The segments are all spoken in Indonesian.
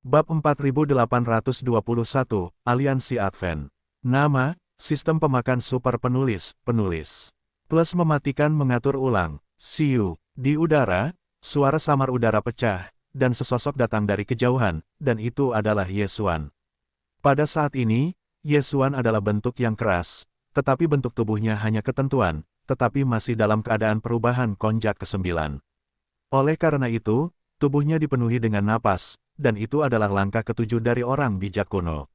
Bab 4821, Aliansi Advent. Nama, Sistem Pemakan Super Penulis, Plus mematikan mengatur ulang, Siu, di udara, suara samar udara pecah, dan sesosok datang dari kejauhan, dan itu adalah Yesuan. Pada saat ini, Yesuan adalah bentuk yang keras, tetapi bentuk tubuhnya hanya ketentuan, tetapi masih dalam keadaan perubahan konjak ke-9. Oleh karena itu, tubuhnya dipenuhi dengan napas, dan itu adalah langkah ketujuh dari orang bijak kuno.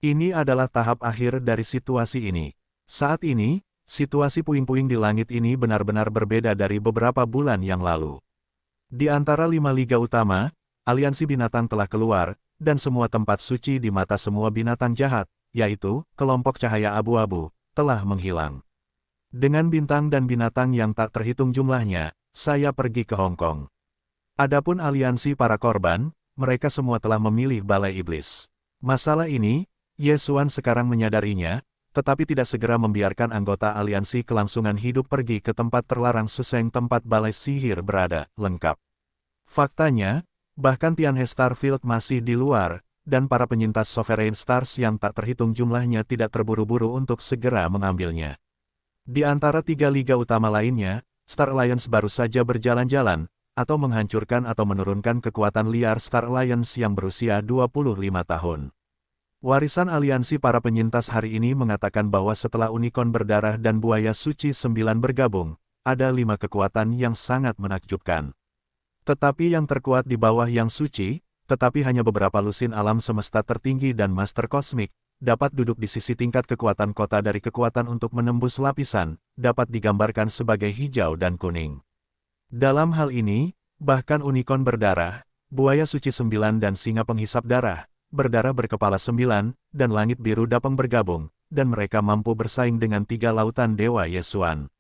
Ini adalah tahap akhir dari situasi ini. Saat ini, situasi puing-puing di langit ini benar-benar berbeda dari beberapa bulan yang lalu. Di antara 5 liga utama, aliansi binatang telah keluar, dan semua tempat suci di mata semua binatang jahat, yaitu kelompok cahaya abu-abu, telah menghilang. Dengan bintang dan binatang yang tak terhitung jumlahnya, saya pergi ke Hong Kong. Adapun aliansi para korban, mereka semua telah memilih Balai Iblis. Masalah ini, Yesuan sekarang menyadarinya, tetapi tidak segera membiarkan anggota aliansi kelangsungan hidup pergi ke tempat terlarang Suseng tempat Balai Sihir berada, lengkap. Faktanya, bahkan Tianhe Starfield masih di luar, dan para penyintas Sovereign Stars yang tak terhitung jumlahnya tidak terburu-buru untuk segera mengambilnya. Di antara 3 liga utama lainnya, Star Alliance baru saja berjalan-jalan, atau menghancurkan atau menurunkan kekuatan liar Star Alliance yang berusia 25 tahun. Warisan aliansi para penyintas hari ini mengatakan bahwa setelah Unicorn berdarah dan Buaya Suci 9 bergabung, ada 5 kekuatan yang sangat menakjubkan. Tetapi yang terkuat di bawah yang suci, tetapi hanya beberapa lusin alam semesta tertinggi dan Master Kosmik, dapat duduk di sisi tingkat kekuatan kota dari kekuatan untuk menembus lapisan, dapat digambarkan sebagai hijau dan kuning. Dalam hal ini, bahkan Unicorn berdarah, Buaya Suci 9 dan Singa Penghisap Darah, berdarah berkepala 9, dan Langit Biru Dapeng bergabung, dan mereka mampu bersaing dengan 3 lautan Dewa Yesuan.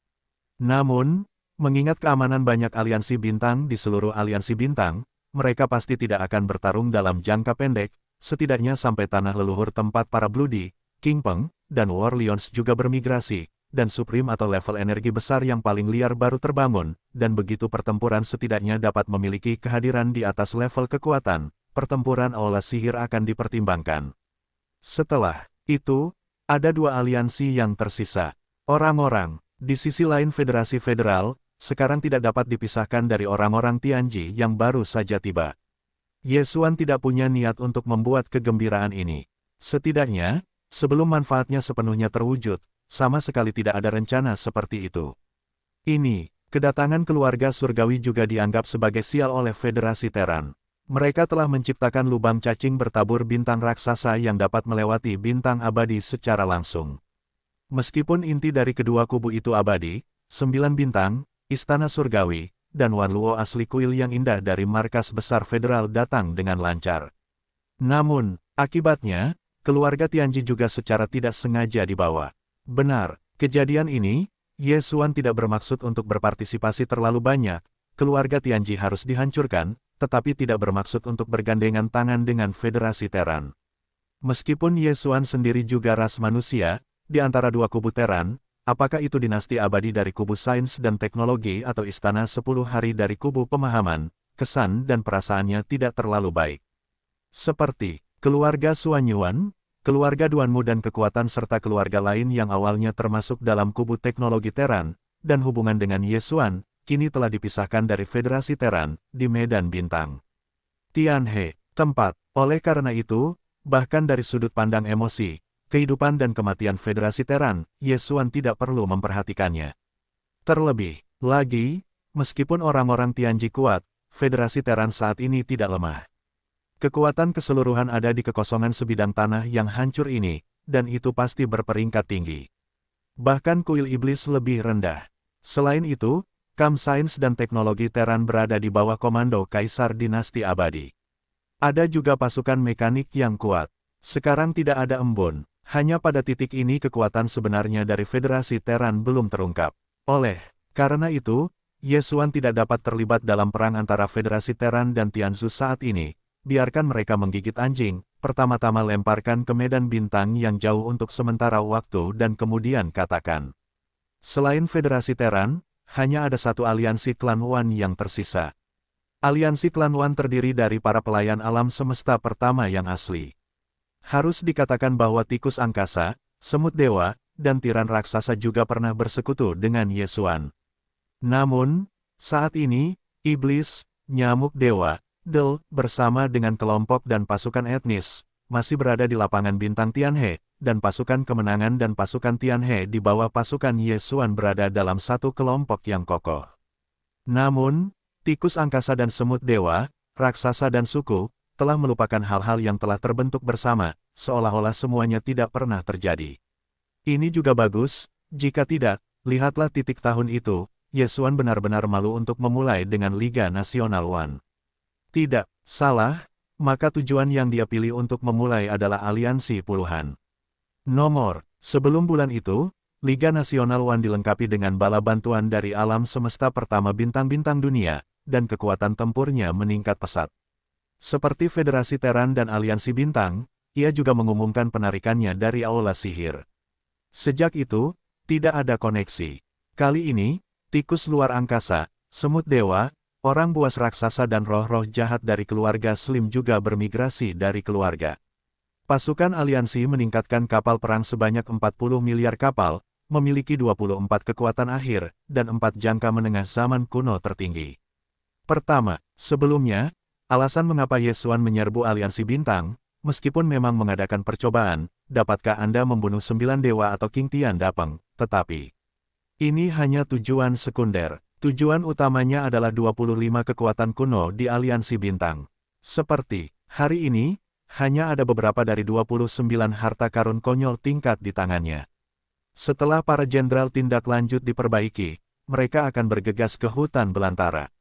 Namun, mengingat keamanan banyak aliansi bintang di seluruh aliansi bintang, mereka pasti tidak akan bertarung dalam jangka pendek, setidaknya sampai tanah leluhur tempat para Bloody, King Peng, dan War Lions juga bermigrasi, dan Supreme atau level energi besar yang paling liar baru terbangun, dan begitu pertempuran setidaknya dapat memiliki kehadiran di atas level kekuatan, pertempuran aula sihir akan dipertimbangkan. Setelah itu, ada 2 aliansi yang tersisa. Orang-orang, di sisi lain Federasi Federal, sekarang tidak dapat dipisahkan dari orang-orang Tianji yang baru saja tiba. Yesuan tidak punya niat untuk membuat kegembiraan ini. Setidaknya, sebelum manfaatnya sepenuhnya terwujud, sama sekali tidak ada rencana seperti itu. Ini, kedatangan keluarga surgawi juga dianggap sebagai sial oleh Federasi Teran. Mereka telah menciptakan lubang cacing bertabur bintang raksasa yang dapat melewati bintang abadi secara langsung. Meskipun inti dari kedua kubu itu abadi, 9 bintang, Istana Surgawi, dan Wan Luo asli kuil yang indah dari markas besar federal datang dengan lancar. Namun, akibatnya, keluarga Tianji juga secara tidak sengaja dibawa. Benar, kejadian ini, Yesuan tidak bermaksud untuk berpartisipasi terlalu banyak, keluarga Tianji harus dihancurkan, tetapi tidak bermaksud untuk bergandengan tangan dengan Federasi Teran. Meskipun Yesuan sendiri juga ras manusia, di antara 2 kubu Teran, apakah itu dinasti abadi dari kubu sains dan teknologi atau istana 10 hari dari kubu pemahaman, kesan dan perasaannya tidak terlalu baik. Seperti, keluarga Suanyuan, keluarga Duanmu dan kekuatan serta keluarga lain yang awalnya termasuk dalam kubu teknologi Teran, dan hubungan dengan Yesuan, kini telah dipisahkan dari Federasi Teran, di Medan Bintang. Tianhe, tempat. Oleh karena itu, bahkan dari sudut pandang emosi, kehidupan dan kematian Federasi Teran, Yesuan tidak perlu memperhatikannya. Terlebih lagi, meskipun orang-orang Tianji kuat, Federasi Teran saat ini tidak lemah. Kekuatan keseluruhan ada di kekosongan sebidang tanah yang hancur ini, dan itu pasti berperingkat tinggi. Bahkan kuil iblis lebih rendah. Selain itu, Kam Sains dan Teknologi Teran berada di bawah komando Kaisar Dinasti Abadi. Ada juga pasukan mekanik yang kuat. Sekarang tidak ada embun, hanya pada titik ini kekuatan sebenarnya dari Federasi Teran belum terungkap. Oleh karena itu, Yesuan tidak dapat terlibat dalam perang antara Federasi Teran dan Tianzu saat ini. Biarkan mereka menggigit anjing, pertama-tama lemparkan ke medan bintang yang jauh untuk sementara waktu dan kemudian katakan. Selain Federasi Teran, hanya ada 1 aliansi klan Wan yang tersisa. Aliansi Klan Wan terdiri dari para pelayan alam semesta pertama yang asli. Harus dikatakan bahwa tikus angkasa, semut dewa, dan tiran raksasa juga pernah bersekutu dengan Yesuan. Namun, saat ini, iblis, nyamuk dewa, Del, bersama dengan kelompok dan pasukan etnis, masih berada di lapangan bintang Tianhe, dan pasukan kemenangan dan pasukan Tianhe di bawah pasukan Yesuan berada dalam satu kelompok yang kokoh. Namun, tikus angkasa dan semut dewa, raksasa dan suku, telah melupakan hal-hal yang telah terbentuk bersama, seolah-olah semuanya tidak pernah terjadi. Ini juga bagus, jika tidak, lihatlah titik tahun itu, Yesuan benar-benar malu untuk memulai dengan Liga Nasional Wan. Tidak, salah, maka tujuan yang dia pilih untuk memulai adalah aliansi puluhan nomor. Sebelum bulan itu, Liga Nasional Wan dilengkapi dengan bala bantuan dari alam semesta pertama bintang-bintang dunia, dan kekuatan tempurnya meningkat pesat. Seperti Federasi Teran dan Aliansi Bintang, ia juga mengumumkan penarikannya dari Aula Sihir. Sejak itu, tidak ada koneksi. Kali ini, tikus luar angkasa, semut dewa, orang buas raksasa dan roh-roh jahat dari keluarga Slim juga bermigrasi dari keluarga. Pasukan aliansi meningkatkan kapal perang sebanyak 40 miliar kapal, memiliki 24 kekuatan akhir, dan 4 jangka menengah zaman kuno tertinggi. Pertama, sebelumnya, alasan mengapa Yesuan menyerbu aliansi bintang, meskipun memang mengadakan percobaan, dapatkah Anda membunuh 9 dewa atau King Tian Dapeng, tetapi ini hanya tujuan sekunder. Tujuan utamanya adalah 25 kekuatan kuno di aliansi bintang. Seperti, hari ini, hanya ada beberapa dari 29 harta karun konyol tingkat di tangannya. Setelah para jenderal tindak lanjut diperbaiki, mereka akan bergegas ke hutan belantara.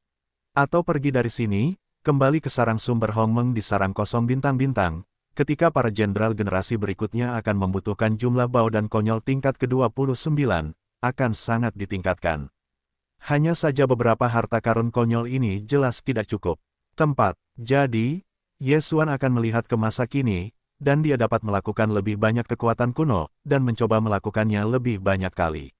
Atau pergi dari sini, kembali ke sarang sumber Hongmeng di sarang kosong bintang-bintang, ketika para jenderal generasi berikutnya akan membutuhkan jumlah bau dan konyol tingkat ke-29, akan sangat ditingkatkan. Hanya saja beberapa harta karun konyol ini jelas tidak cukup. Tempat. Jadi, Yesuan akan melihat ke masa kini, dan dia dapat melakukan lebih banyak kekuatan kuno, dan mencoba melakukannya lebih banyak kali.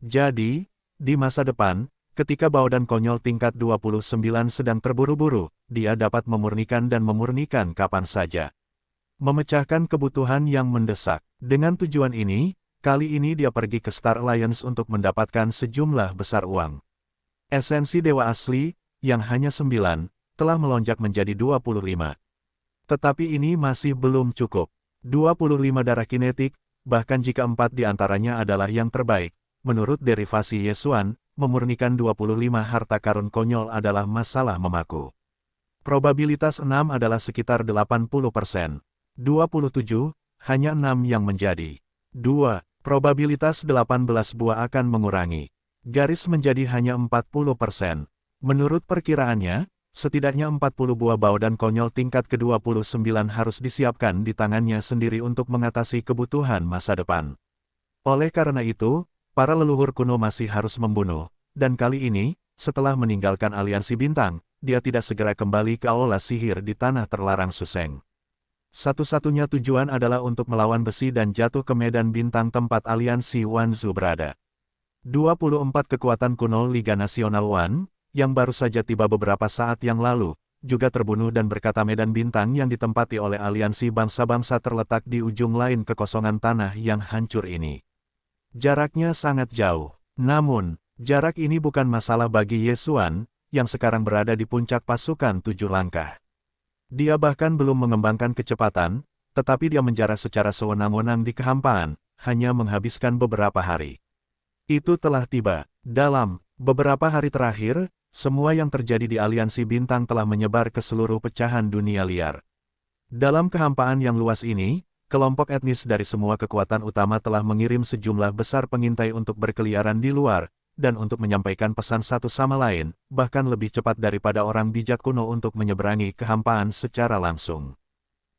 Jadi, di masa depan, ketika bau dan konyol tingkat 29 sedang terburu-buru, dia dapat memurnikan dan memurnikan kapan saja. Memecahkan kebutuhan yang mendesak. Dengan tujuan ini, kali ini dia pergi ke Star Alliance untuk mendapatkan sejumlah besar uang. Esensi dewa asli, yang hanya 9, telah melonjak menjadi 25. Tetapi ini masih belum cukup. 25 darah kinetik, bahkan jika 4 di antaranya adalah yang terbaik, menurut derivasi Yesuan, memurnikan 25 harta karun konyol adalah masalah memaku. Probabilitas 6 adalah sekitar 80%. 27, hanya 6 yang menjadi 2. Probabilitas 18 buah akan mengurangi. Garis menjadi hanya 40%. Menurut perkiraannya, setidaknya 40 buah bau dan konyol tingkat ke-29 harus disiapkan di tangannya sendiri untuk mengatasi kebutuhan masa depan. Oleh karena itu, para leluhur kuno masih harus membunuh, dan kali ini, setelah meninggalkan aliansi bintang, dia tidak segera kembali ke Aula Sihir di tanah terlarang Suseng. Satu-satunya tujuan adalah untuk melawan besi dan jatuh ke medan bintang tempat aliansi Wanzu berada. 24 kekuatan kuno Liga Nasional Wan, yang baru saja tiba beberapa saat yang lalu, juga terbunuh dan berkata medan bintang yang ditempati oleh aliansi bangsa-bangsa terletak di ujung lain kekosongan tanah yang hancur ini. Jaraknya sangat jauh. Namun, jarak ini bukan masalah bagi Yesuan, yang sekarang berada di puncak pasukan 7 langkah. Dia bahkan belum mengembangkan kecepatan, tetapi dia menjarah secara sewenang-wenang di kehampaan, hanya menghabiskan beberapa hari. Itu telah tiba. Dalam beberapa hari terakhir, semua yang terjadi di aliansi bintang telah menyebar ke seluruh pecahan dunia liar. Dalam kehampaan yang luas ini, kelompok etnis dari semua kekuatan utama telah mengirim sejumlah besar pengintai untuk berkeliaran di luar, dan untuk menyampaikan pesan satu sama lain, bahkan lebih cepat daripada orang bijak kuno untuk menyeberangi kehampaan secara langsung.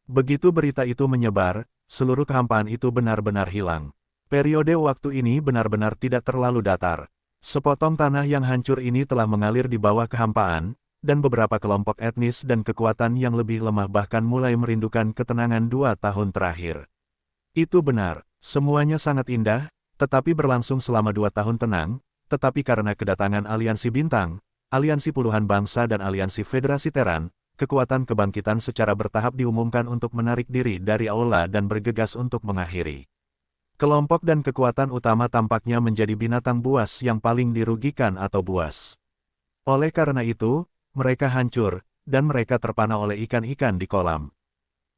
Begitu berita itu menyebar, seluruh kehampaan itu benar-benar hilang. Periode waktu ini benar-benar tidak terlalu datar. Sepotong tanah yang hancur ini telah mengalir di bawah kehampaan, dan beberapa kelompok etnis dan kekuatan yang lebih lemah bahkan mulai merindukan ketenangan 2 tahun terakhir. Itu benar, semuanya sangat indah, tetapi berlangsung selama 2 tahun tenang. Tetapi karena kedatangan aliansi bintang, aliansi puluhan bangsa dan aliansi federasi Terran, kekuatan kebangkitan secara bertahap diumumkan untuk menarik diri dari aula dan bergegas untuk mengakhiri. Kelompok dan kekuatan utama tampaknya menjadi binatang buas yang paling dirugikan atau buas. Oleh karena itu, mereka hancur, dan mereka terpana oleh ikan-ikan di kolam.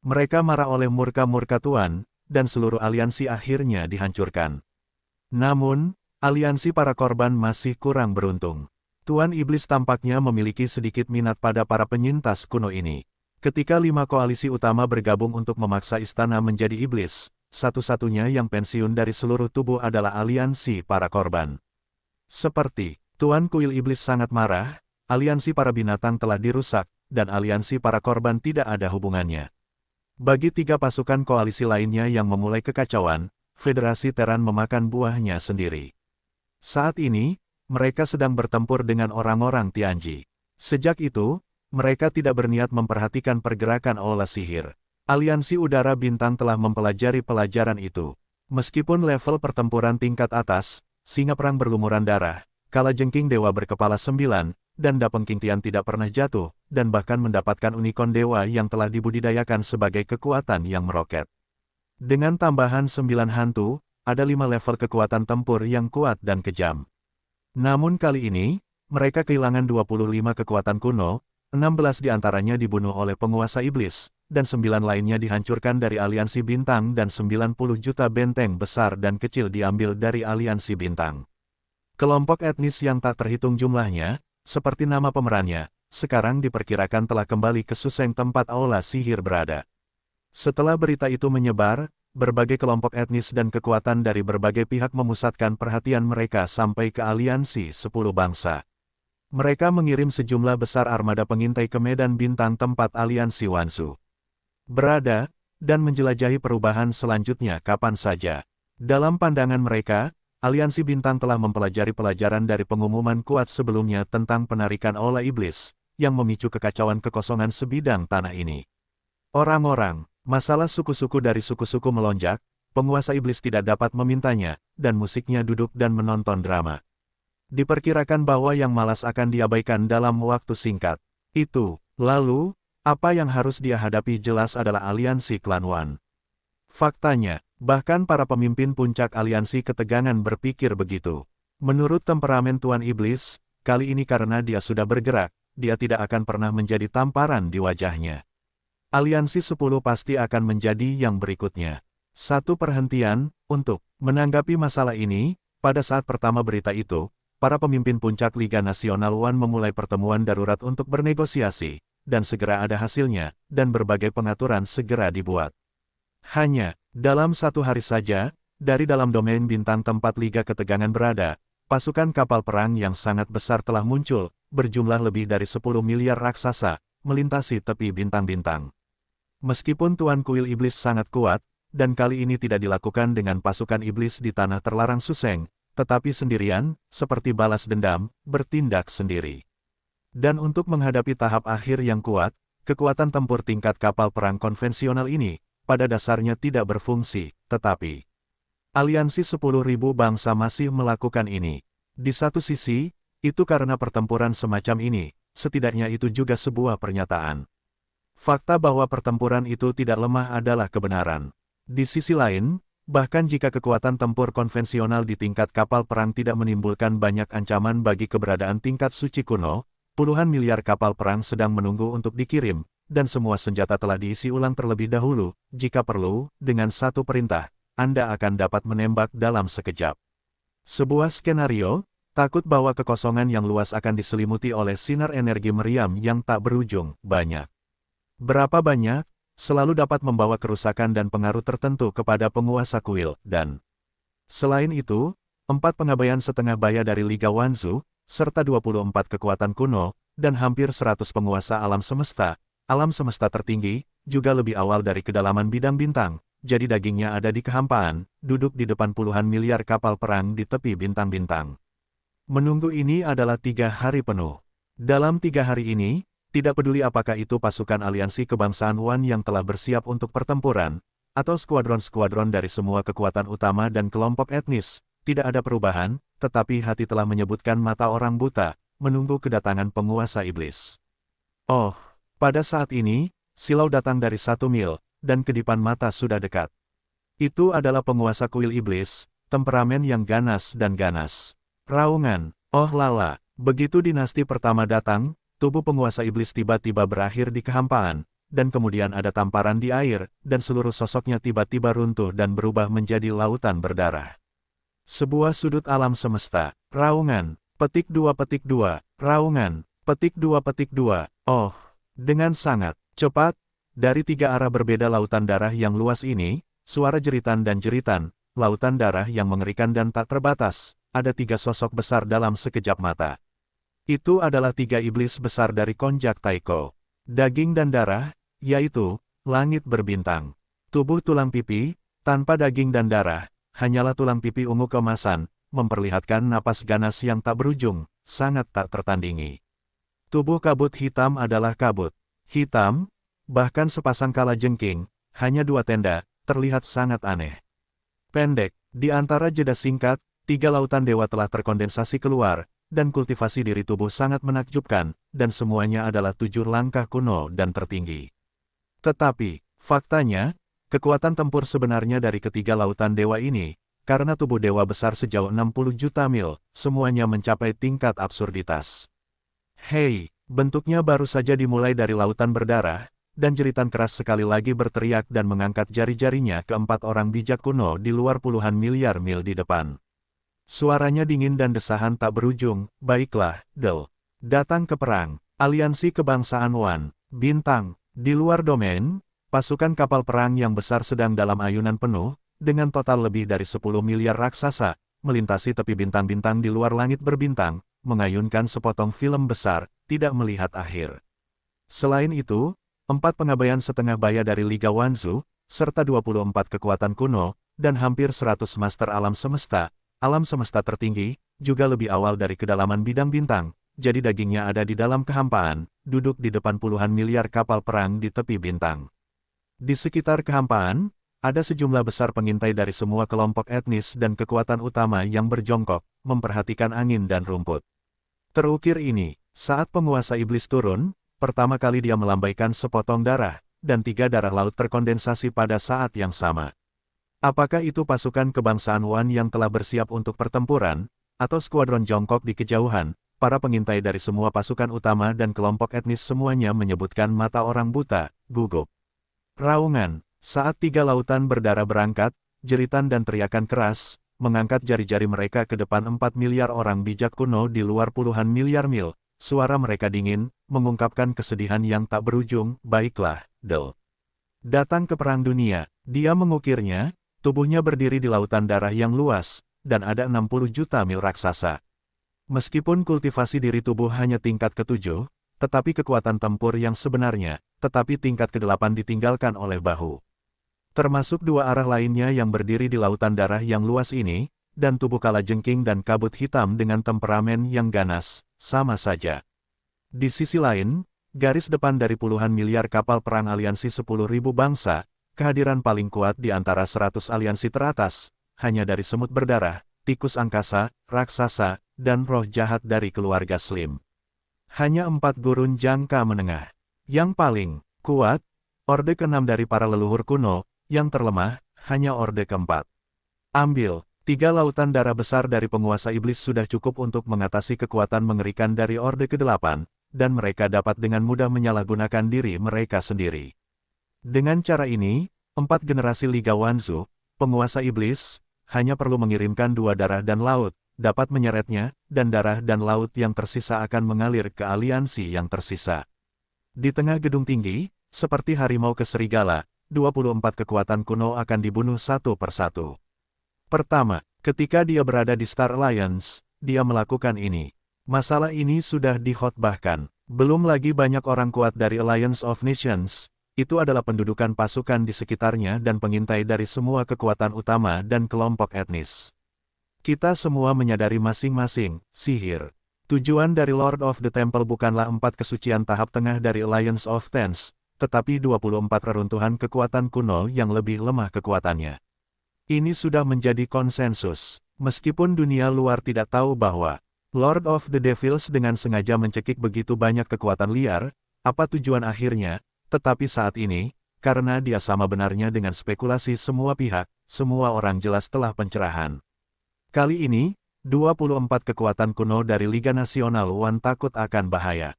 Mereka marah oleh murka-murka Tuan, dan seluruh aliansi akhirnya dihancurkan. Namun, aliansi para korban masih kurang beruntung. Tuan Iblis tampaknya memiliki sedikit minat pada para penyintas kuno ini. Ketika 5 koalisi utama bergabung untuk memaksa istana menjadi iblis, satu-satunya yang pensiun dari seluruh tubuh adalah aliansi para korban. Seperti Tuan Kuil Iblis sangat marah, aliansi para binatang telah dirusak, dan aliansi para korban tidak ada hubungannya. Bagi 3 pasukan koalisi lainnya yang memulai kekacauan, Federasi Terran memakan buahnya sendiri. Saat ini, mereka sedang bertempur dengan orang-orang Tianji. Sejak itu, mereka tidak berniat memperhatikan pergerakan aula sihir. Aliansi Udara Bintang telah mempelajari pelajaran itu. Meskipun level pertempuran tingkat atas, singa perang berlumuran darah, kalajengking dewa berkepala 9, dan Dapengking Tian tidak pernah jatuh, dan bahkan mendapatkan unicorn dewa yang telah dibudidayakan sebagai kekuatan yang meroket. Dengan tambahan 9 hantu, ada 5 level kekuatan tempur yang kuat dan kejam. Namun kali ini, mereka kehilangan 25 kekuatan kuno, 16 diantaranya dibunuh oleh penguasa iblis, dan 9 lainnya dihancurkan dari aliansi bintang dan 90 juta benteng besar dan kecil diambil dari aliansi bintang. Kelompok etnis yang tak terhitung jumlahnya, seperti nama pemerannya, sekarang diperkirakan telah kembali ke Suseng tempat aula sihir berada. Setelah berita itu menyebar, berbagai kelompok etnis dan kekuatan dari berbagai pihak memusatkan perhatian mereka sampai ke aliansi 10 bangsa. Mereka mengirim sejumlah besar armada pengintai ke medan bintang tempat aliansi Wansu berada, dan menjelajahi perubahan selanjutnya kapan saja. Dalam pandangan mereka, aliansi bintang telah mempelajari pelajaran dari pengumuman kuat sebelumnya tentang penarikan aula iblis, yang memicu kekacauan kekosongan sebidang tanah ini. Orang-orang, masalah suku-suku dari suku-suku melonjak, penguasa iblis tidak dapat memintanya, dan musiknya duduk dan menonton drama. Diperkirakan bahwa yang malas akan diabaikan dalam waktu singkat. Lalu, apa yang harus dia hadapi jelas adalah aliansi klan Wan. Faktanya, bahkan para pemimpin puncak aliansi ketegangan berpikir begitu. Menurut temperamen Tuan Iblis, kali ini karena dia sudah bergerak, dia tidak akan pernah menjadi tamparan di wajahnya. Aliansi 10 pasti akan menjadi yang berikutnya. Satu perhentian, untuk menanggapi masalah ini, pada saat pertama berita itu, para pemimpin puncak Liga Nasional Wan memulai pertemuan darurat untuk bernegosiasi, dan segera ada hasilnya, dan berbagai pengaturan segera dibuat. Hanya, dalam 1 hari saja, dari dalam domain bintang tempat Liga Ketegangan berada, pasukan kapal perang yang sangat besar telah muncul, berjumlah lebih dari 10 miliar raksasa, melintasi tepi bintang-bintang. Meskipun Tuan Kuil Iblis sangat kuat, dan kali ini tidak dilakukan dengan pasukan iblis di tanah terlarang Suseng, tetapi sendirian, seperti balas dendam, bertindak sendiri. Dan untuk menghadapi tahap akhir yang kuat, kekuatan tempur tingkat kapal perang konvensional ini, pada dasarnya tidak berfungsi, tetapi aliansi 10.000 bangsa masih melakukan ini. Di satu sisi, itu karena pertempuran semacam ini, setidaknya itu juga sebuah pernyataan. Fakta bahwa pertempuran itu tidak lemah adalah kebenaran. Di sisi lain, bahkan jika kekuatan tempur konvensional di tingkat kapal perang tidak menimbulkan banyak ancaman bagi keberadaan tingkat suci kuno, puluhan miliar kapal perang sedang menunggu untuk dikirim, dan semua senjata telah diisi ulang terlebih dahulu. Jika perlu, dengan satu perintah, Anda akan dapat menembak dalam sekejap. Sebuah skenario, takut bahwa kekosongan yang luas akan diselimuti oleh sinar energi meriam yang tak berujung, banyak. Berapa banyak, selalu dapat membawa kerusakan dan pengaruh tertentu kepada penguasa kuil, dan selain itu, 4 pengabaian setengah baya dari Liga Wanzu, serta 24 kekuatan kuno, dan hampir 100 penguasa alam semesta tertinggi, juga lebih awal dari kedalaman bidang bintang, jadi dagingnya ada di kehampaan, duduk di depan puluhan miliar kapal perang di tepi bintang-bintang. Menunggu ini adalah 3 hari penuh. Dalam 3 hari ini, tidak peduli apakah itu pasukan aliansi kebangsaan Wan yang telah bersiap untuk pertempuran, atau skuadron-skuadron dari semua kekuatan utama dan kelompok etnis, tidak ada perubahan, tetapi hati telah menyebutkan mata orang buta, menunggu kedatangan penguasa iblis. Oh, pada saat ini, silau datang dari 1 mil, dan kedipan mata sudah dekat. Itu adalah penguasa kuil iblis, temperamen yang ganas dan ganas. Raungan, oh lala, begitu dinasti pertama datang, tubuh penguasa iblis tiba-tiba berakhir di kehampaan, dan kemudian ada tamparan di air, dan seluruh sosoknya tiba-tiba runtuh dan berubah menjadi lautan berdarah. Sebuah sudut alam semesta, raungan, petik 2, raungan, petik 2, oh, dengan sangat cepat, dari 3 arah berbeda lautan darah yang luas ini, suara jeritan dan jeritan, lautan darah yang mengerikan dan tak terbatas, ada 3 sosok besar dalam sekejap mata. Itu adalah 3 iblis besar dari Konjak Taiko. Daging dan darah, yaitu, langit berbintang. Tubuh tulang pipi, tanpa daging dan darah, hanyalah tulang pipi ungu keemasan, memperlihatkan napas ganas yang tak berujung, sangat tak tertandingi. Tubuh kabut hitam adalah kabut hitam, bahkan sepasang kalajengking, hanya 2 tenda, terlihat sangat aneh. Pendek, di antara jeda singkat, 3 lautan dewa telah terkondensasi keluar, dan kultivasi diri tubuh sangat menakjubkan, dan semuanya adalah 7 langkah kuno dan tertinggi. Tetapi, faktanya, kekuatan tempur sebenarnya dari ketiga lautan dewa ini, karena tubuh dewa besar sejauh 60 juta mil, semuanya mencapai tingkat absurditas. Hei, bentuknya baru saja dimulai dari lautan berdarah, dan jeritan keras sekali lagi berteriak dan mengangkat jari-jarinya ke 4 orang bijak kuno di luar puluhan miliar mil di depan. Suaranya dingin dan desahan tak berujung, baiklah, Del. Datang ke perang, aliansi kebangsaan Wan, bintang, di luar domain, pasukan kapal perang yang besar sedang dalam ayunan penuh, dengan total lebih dari 10 miliar raksasa, melintasi tepi bintang-bintang di luar langit berbintang, mengayunkan sepotong film besar, tidak melihat akhir. Selain itu, 4 pengabaian setengah baya dari Liga Wanzu, serta 24 kekuatan kuno, dan hampir 100 master alam semesta tertinggi, juga lebih awal dari kedalaman bidang bintang, jadi dagingnya ada di dalam kehampaan, duduk di depan puluhan miliar kapal perang di tepi bintang. Di sekitar kehampaan, ada sejumlah besar pengintai dari semua kelompok etnis dan kekuatan utama yang berjongkok, memperhatikan angin dan rumput. Terukir ini, saat penguasa iblis turun, pertama kali dia melambaikan sepotong darah, dan 3 darah laut terkondensasi pada saat yang sama. Apakah itu pasukan kebangsaan Wan yang telah bersiap untuk pertempuran, atau skuadron jongkok di kejauhan? Para pengintai dari semua pasukan utama dan kelompok etnis semuanya menyebutkan mata orang buta, gugup. Raungan, saat 3 lautan berdarah berangkat, jeritan dan teriakan keras, mengangkat jari-jari mereka ke depan 4 miliar orang bijak kuno di luar puluhan miliar mil, suara mereka dingin, mengungkapkan kesedihan yang tak berujung, baiklah, Del. Datang ke perang dunia, dia mengukirnya, tubuhnya berdiri di lautan darah yang luas, dan ada 60 juta mil raksasa. Meskipun kultivasi diri tubuh hanya tingkat ke-7, tetapi kekuatan tempur yang sebenarnya, tetapi tingkat ke-8 ditinggalkan oleh bahu. Termasuk 2 arah lainnya yang berdiri di lautan darah yang luas ini, dan tubuh kalajengking dan kabut hitam dengan temperamen yang ganas, sama saja. Di sisi lain, garis depan dari puluhan miliar kapal perang aliansi 10.000 bangsa, kehadiran paling kuat di antara 100 aliansi teratas, hanya dari semut berdarah, tikus angkasa, raksasa, dan roh jahat dari keluarga Slim. Hanya 4 gurun jangka menengah. Yang paling kuat, orde ke-6 dari para leluhur kuno, yang terlemah, hanya orde ke-4. Ambil, 3 lautan darah besar dari penguasa iblis sudah cukup untuk mengatasi kekuatan mengerikan dari orde ke-8, dan mereka dapat dengan mudah menyalahgunakan diri mereka sendiri. Dengan cara ini, 4 generasi Liga Wanzu, penguasa iblis, hanya perlu mengirimkan 2 darah dan laut, dapat menyeretnya, dan darah dan laut yang tersisa akan mengalir ke aliansi yang tersisa. Di tengah gedung tinggi, seperti harimau ke serigala, 24 kekuatan kuno akan dibunuh satu persatu. Pertama, ketika dia berada di Star Alliance, dia melakukan ini. Masalah ini sudah dikhotbahkan. Belum lagi banyak orang kuat dari Alliance of Nations, itu adalah pendudukan pasukan di sekitarnya dan pengintai dari semua kekuatan utama dan kelompok etnis. Kita semua menyadari masing-masing, sihir. Tujuan dari Lord of the Temple bukanlah 4 kesucian tahap tengah dari Alliance of Tens, tetapi 24 reruntuhan kekuatan kuno yang lebih lemah kekuatannya. Ini sudah menjadi konsensus, meskipun dunia luar tidak tahu bahwa Lord of the Devils dengan sengaja mencekik begitu banyak kekuatan liar, apa tujuan akhirnya, tetapi saat ini, karena dia sama benarnya dengan spekulasi semua pihak, semua orang jelas telah pencerahan. Kali ini, 24 kekuatan kuno dari Liga Nasional One takut akan bahaya.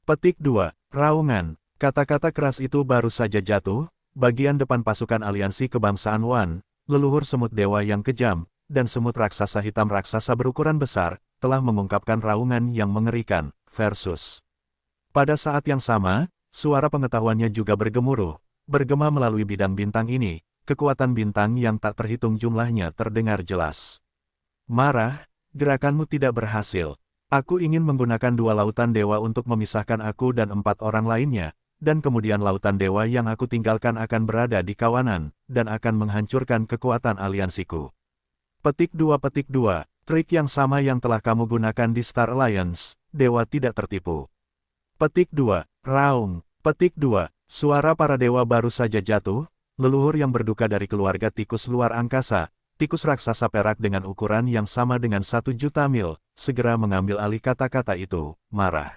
Petik 2. Raungan. Kata-kata keras itu baru saja jatuh, bagian depan pasukan aliansi kebangsaan One, leluhur semut dewa yang kejam, dan semut raksasa hitam raksasa berukuran besar, telah mengungkapkan raungan yang mengerikan, versus. Pada saat yang sama, suara pengetahuannya juga bergemuruh, bergema melalui bidang bintang ini, kekuatan bintang yang tak terhitung jumlahnya terdengar jelas. Marah, gerakanmu tidak berhasil. Aku ingin menggunakan 2 lautan dewa untuk memisahkan aku dan 4 orang lainnya, dan kemudian lautan dewa yang aku tinggalkan akan berada di kawanan, dan akan menghancurkan kekuatan aliansiku. Petik 2. Trik yang sama yang telah kamu gunakan di Star Alliance, dewa tidak tertipu. Petik 2. Raung. Petik 2. Suara para dewa baru saja jatuh, leluhur yang berduka dari keluarga tikus luar angkasa, tikus raksasa perak dengan ukuran yang sama dengan 1 juta mil, segera mengambil alih kata-kata itu, marah.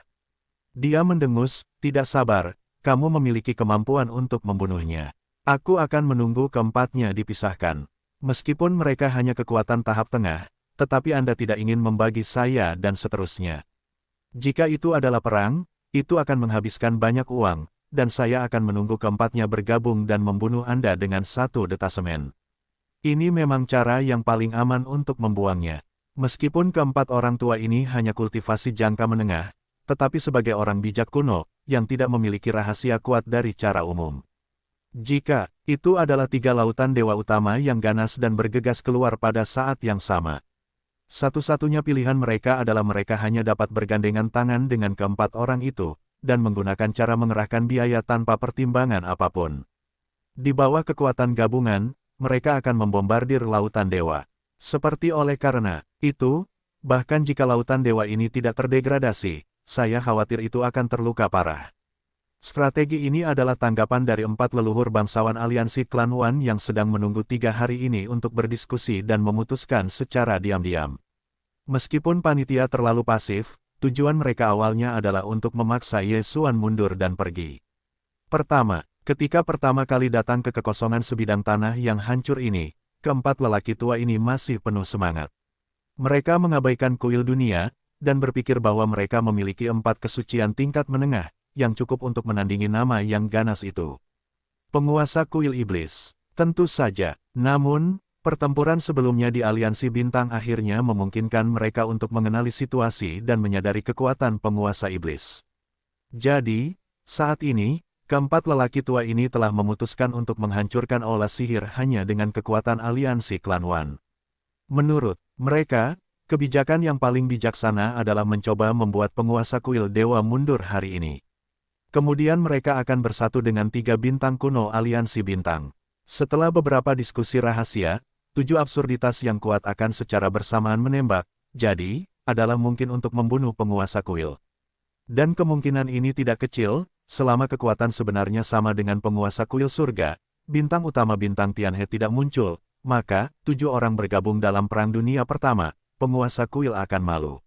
Dia mendengus, tidak sabar, kamu memiliki kemampuan untuk membunuhnya. Aku akan menunggu keempatnya dipisahkan. Meskipun mereka hanya kekuatan tahap tengah, tetapi Anda tidak ingin membagi saya dan seterusnya. Jika itu adalah perang, itu akan menghabiskan banyak uang, dan saya akan menunggu keempatnya bergabung dan membunuh Anda dengan 1 detasemen. Ini memang cara yang paling aman untuk membuangnya. Meskipun keempat orang tua ini hanya kultivasi jangka menengah, tetapi sebagai orang bijak kuno, yang tidak memiliki rahasia kuat dari cara umum. Jika itu adalah 3 lautan dewa utama yang ganas dan bergegas keluar pada saat yang sama. Satu-satunya pilihan mereka adalah mereka hanya dapat bergandengan tangan dengan keempat orang itu, dan menggunakan cara mengerahkan biaya tanpa pertimbangan apapun. Di bawah kekuatan gabungan, mereka akan membombardir lautan dewa. Seperti oleh karena itu, bahkan jika lautan dewa ini tidak terdegradasi, saya khawatir itu akan terluka parah. Strategi ini adalah tanggapan dari 4 leluhur bangsawan aliansi klan One yang sedang menunggu 3 hari ini untuk berdiskusi dan memutuskan secara diam-diam. Meskipun panitia terlalu pasif, tujuan mereka awalnya adalah untuk memaksa Ye Xuan mundur dan pergi. Pertama, ketika pertama kali datang ke kekosongan sebidang tanah yang hancur ini, keempat lelaki tua ini masih penuh semangat. Mereka mengabaikan kuil dunia, dan berpikir bahwa mereka memiliki 4 kesucian tingkat menengah, yang cukup untuk menandingi nama yang ganas itu. Penguasa kuil iblis. Tentu saja, namun, pertempuran sebelumnya di aliansi bintang akhirnya memungkinkan mereka untuk mengenali situasi dan menyadari kekuatan penguasa iblis. Jadi, saat ini, keempat lelaki tua ini telah memutuskan untuk menghancurkan aula sihir hanya dengan kekuatan aliansi klan One. Menurut mereka, kebijakan yang paling bijaksana adalah mencoba membuat penguasa kuil dewa mundur hari ini. Kemudian mereka akan bersatu dengan 3 bintang kuno aliansi bintang. Setelah beberapa diskusi rahasia, 7 absurditas yang kuat akan secara bersamaan menembak, jadi, adalah mungkin untuk membunuh penguasa kuil. Dan kemungkinan ini tidak kecil, selama kekuatan sebenarnya sama dengan penguasa kuil surga, bintang utama bintang Tianhe tidak muncul, maka, 7 orang bergabung dalam Perang Dunia Pertama, penguasa kuil akan malu.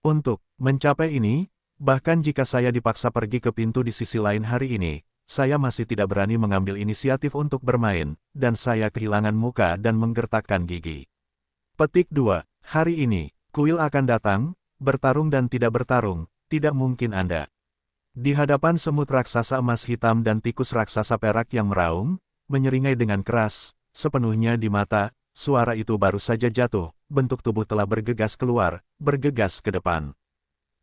Untuk mencapai ini, bahkan jika saya dipaksa pergi ke pintu di sisi lain hari ini, saya masih tidak berani mengambil inisiatif untuk bermain, dan saya kehilangan muka dan menggertakkan gigi. Petik 2. Hari ini, kuil akan datang, bertarung dan tidak bertarung, tidak mungkin Anda. Di hadapan semut raksasa emas hitam dan tikus raksasa perak yang meraung, menyeringai dengan keras, sepenuhnya di mata, suara itu baru saja jatuh, bentuk tubuh telah bergegas keluar, bergegas ke depan.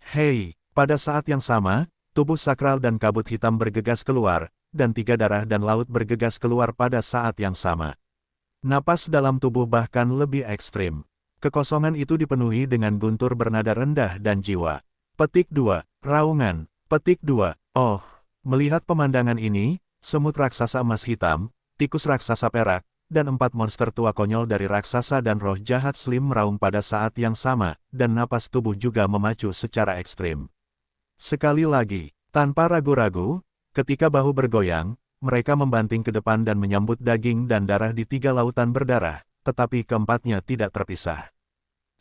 Hei! Pada saat yang sama, tubuh sakral dan kabut hitam bergegas keluar, dan 3 darah dan laut bergegas keluar pada saat yang sama. Napas dalam tubuh bahkan lebih ekstrim. Kekosongan itu dipenuhi dengan guntur bernada rendah dan jiwa. Petik 2. Raungan. Petik 2. Oh, melihat pemandangan ini, semut raksasa emas hitam, tikus raksasa perak, dan 4 monster tua konyol dari raksasa dan roh jahat Slim meraung pada saat yang sama, dan napas tubuh juga memacu secara ekstrim. Sekali lagi, tanpa ragu-ragu, ketika bahu bergoyang, mereka membanting ke depan dan menyambut daging dan darah di 3 lautan berdarah, tetapi keempatnya tidak terpisah.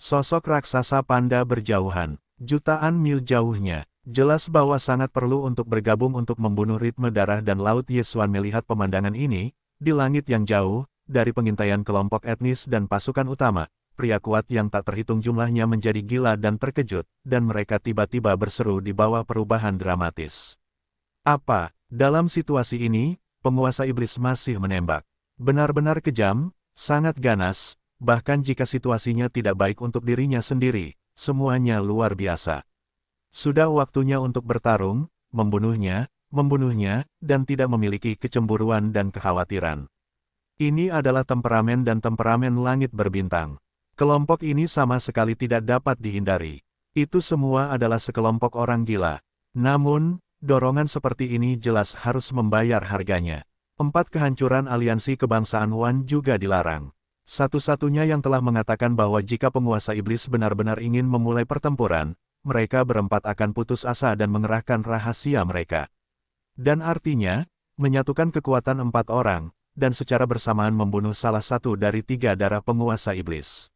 Sosok raksasa panda berjauhan, jutaan mil jauhnya. Jelas bahwa sangat perlu untuk bergabung untuk membunuh ritme darah dan laut. Yesuan melihat pemandangan ini, di langit yang jauh, dari pengintaian kelompok etnis dan pasukan utama, pria kuat yang tak terhitung jumlahnya menjadi gila dan terkejut, dan mereka tiba-tiba berseru di bawah perubahan dramatis. Apa? Dalam situasi ini, penguasa iblis masih menembak. Benar-benar kejam, sangat ganas, bahkan jika situasinya tidak baik untuk dirinya sendiri, semuanya luar biasa. Sudah waktunya untuk bertarung, membunuhnya, dan tidak memiliki kecemburuan dan kekhawatiran. Ini adalah temperamen dan temperamen langit berbintang. Kelompok ini sama sekali tidak dapat dihindari. Itu semua adalah sekelompok orang gila. Namun, dorongan seperti ini jelas harus membayar harganya. 4 kehancuran aliansi kebangsaan Wan juga dilarang. Satu-satunya yang telah mengatakan bahwa jika penguasa iblis benar-benar ingin memulai pertempuran, mereka berempat akan putus asa dan mengerahkan rahasia mereka. Dan artinya, menyatukan kekuatan 4 orang, dan secara bersamaan membunuh salah satu dari 3 darah penguasa iblis.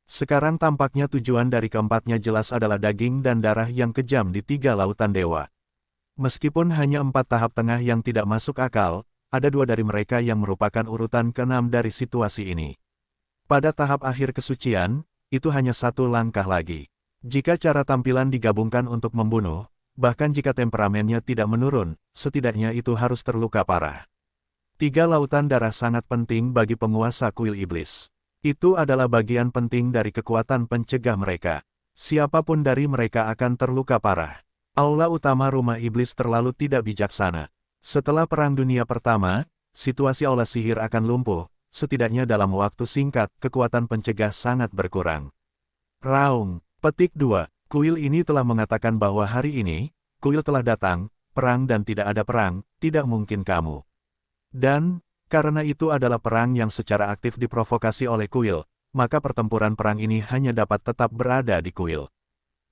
Sekarang tampaknya tujuan dari keempatnya jelas adalah daging dan darah yang kejam di 3 lautan dewa. Meskipun hanya 4 tahap tengah yang tidak masuk akal, ada 2 dari mereka yang merupakan urutan ke-6 dari situasi ini. Pada tahap akhir kesucian, itu hanya 1 langkah lagi. Jika cara tampilan digabungkan untuk membunuh, bahkan jika temperamennya tidak menurun, setidaknya itu harus terluka parah. 3 lautan darah sangat penting bagi penguasa kuil iblis. Itu adalah bagian penting dari kekuatan pencegah mereka. Siapapun dari mereka akan terluka parah. Aula utama rumah iblis terlalu tidak bijaksana. Setelah Perang Dunia Pertama, situasi aula sihir akan lumpuh. Setidaknya dalam waktu singkat, kekuatan pencegah sangat berkurang. Raung. Petik 2. Kuil ini telah mengatakan bahwa hari ini, kuil telah datang, perang dan tidak ada perang, tidak mungkin kamu. Dan, karena itu adalah perang yang secara aktif diprovokasi oleh kuil, maka pertempuran perang ini hanya dapat tetap berada di kuil.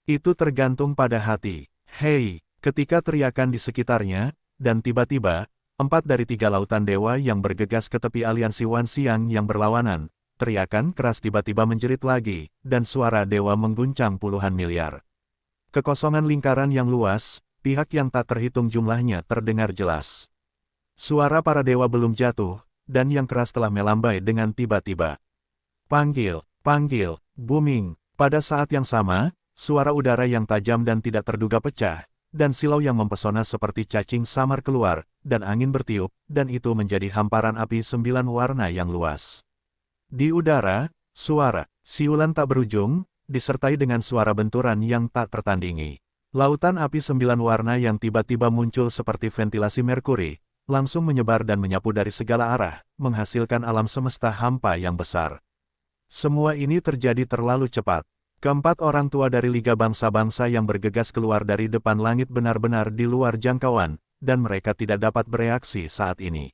Itu tergantung pada hati. Hei, ketika teriakan di sekitarnya, dan tiba-tiba, 4 dari 3 lautan dewa yang bergegas ke tepi aliansi Wan Xiang yang berlawanan, teriakan keras tiba-tiba menjerit lagi, dan suara dewa mengguncang puluhan miliar. Kekosongan lingkaran yang luas, pihak yang tak terhitung jumlahnya terdengar jelas. Suara para dewa belum jatuh, dan yang keras telah melambai dengan tiba-tiba. Panggil, panggil, booming. Pada saat yang sama, suara udara yang tajam dan tidak terduga pecah, dan silau yang mempesona seperti cacing samar keluar, dan angin bertiup, dan itu menjadi hamparan api 9 warna yang luas. Di udara, suara siulan tak berujung, disertai dengan suara benturan yang tak tertandingi. Lautan api 9 warna yang tiba-tiba muncul seperti ventilasi Merkuri, langsung menyebar dan menyapu dari segala arah, menghasilkan alam semesta hampa yang besar. Semua ini terjadi terlalu cepat. Keempat orang tua dari Liga Bangsa-Bangsa yang bergegas keluar dari depan langit benar-benar di luar jangkauan, dan mereka tidak dapat bereaksi saat ini.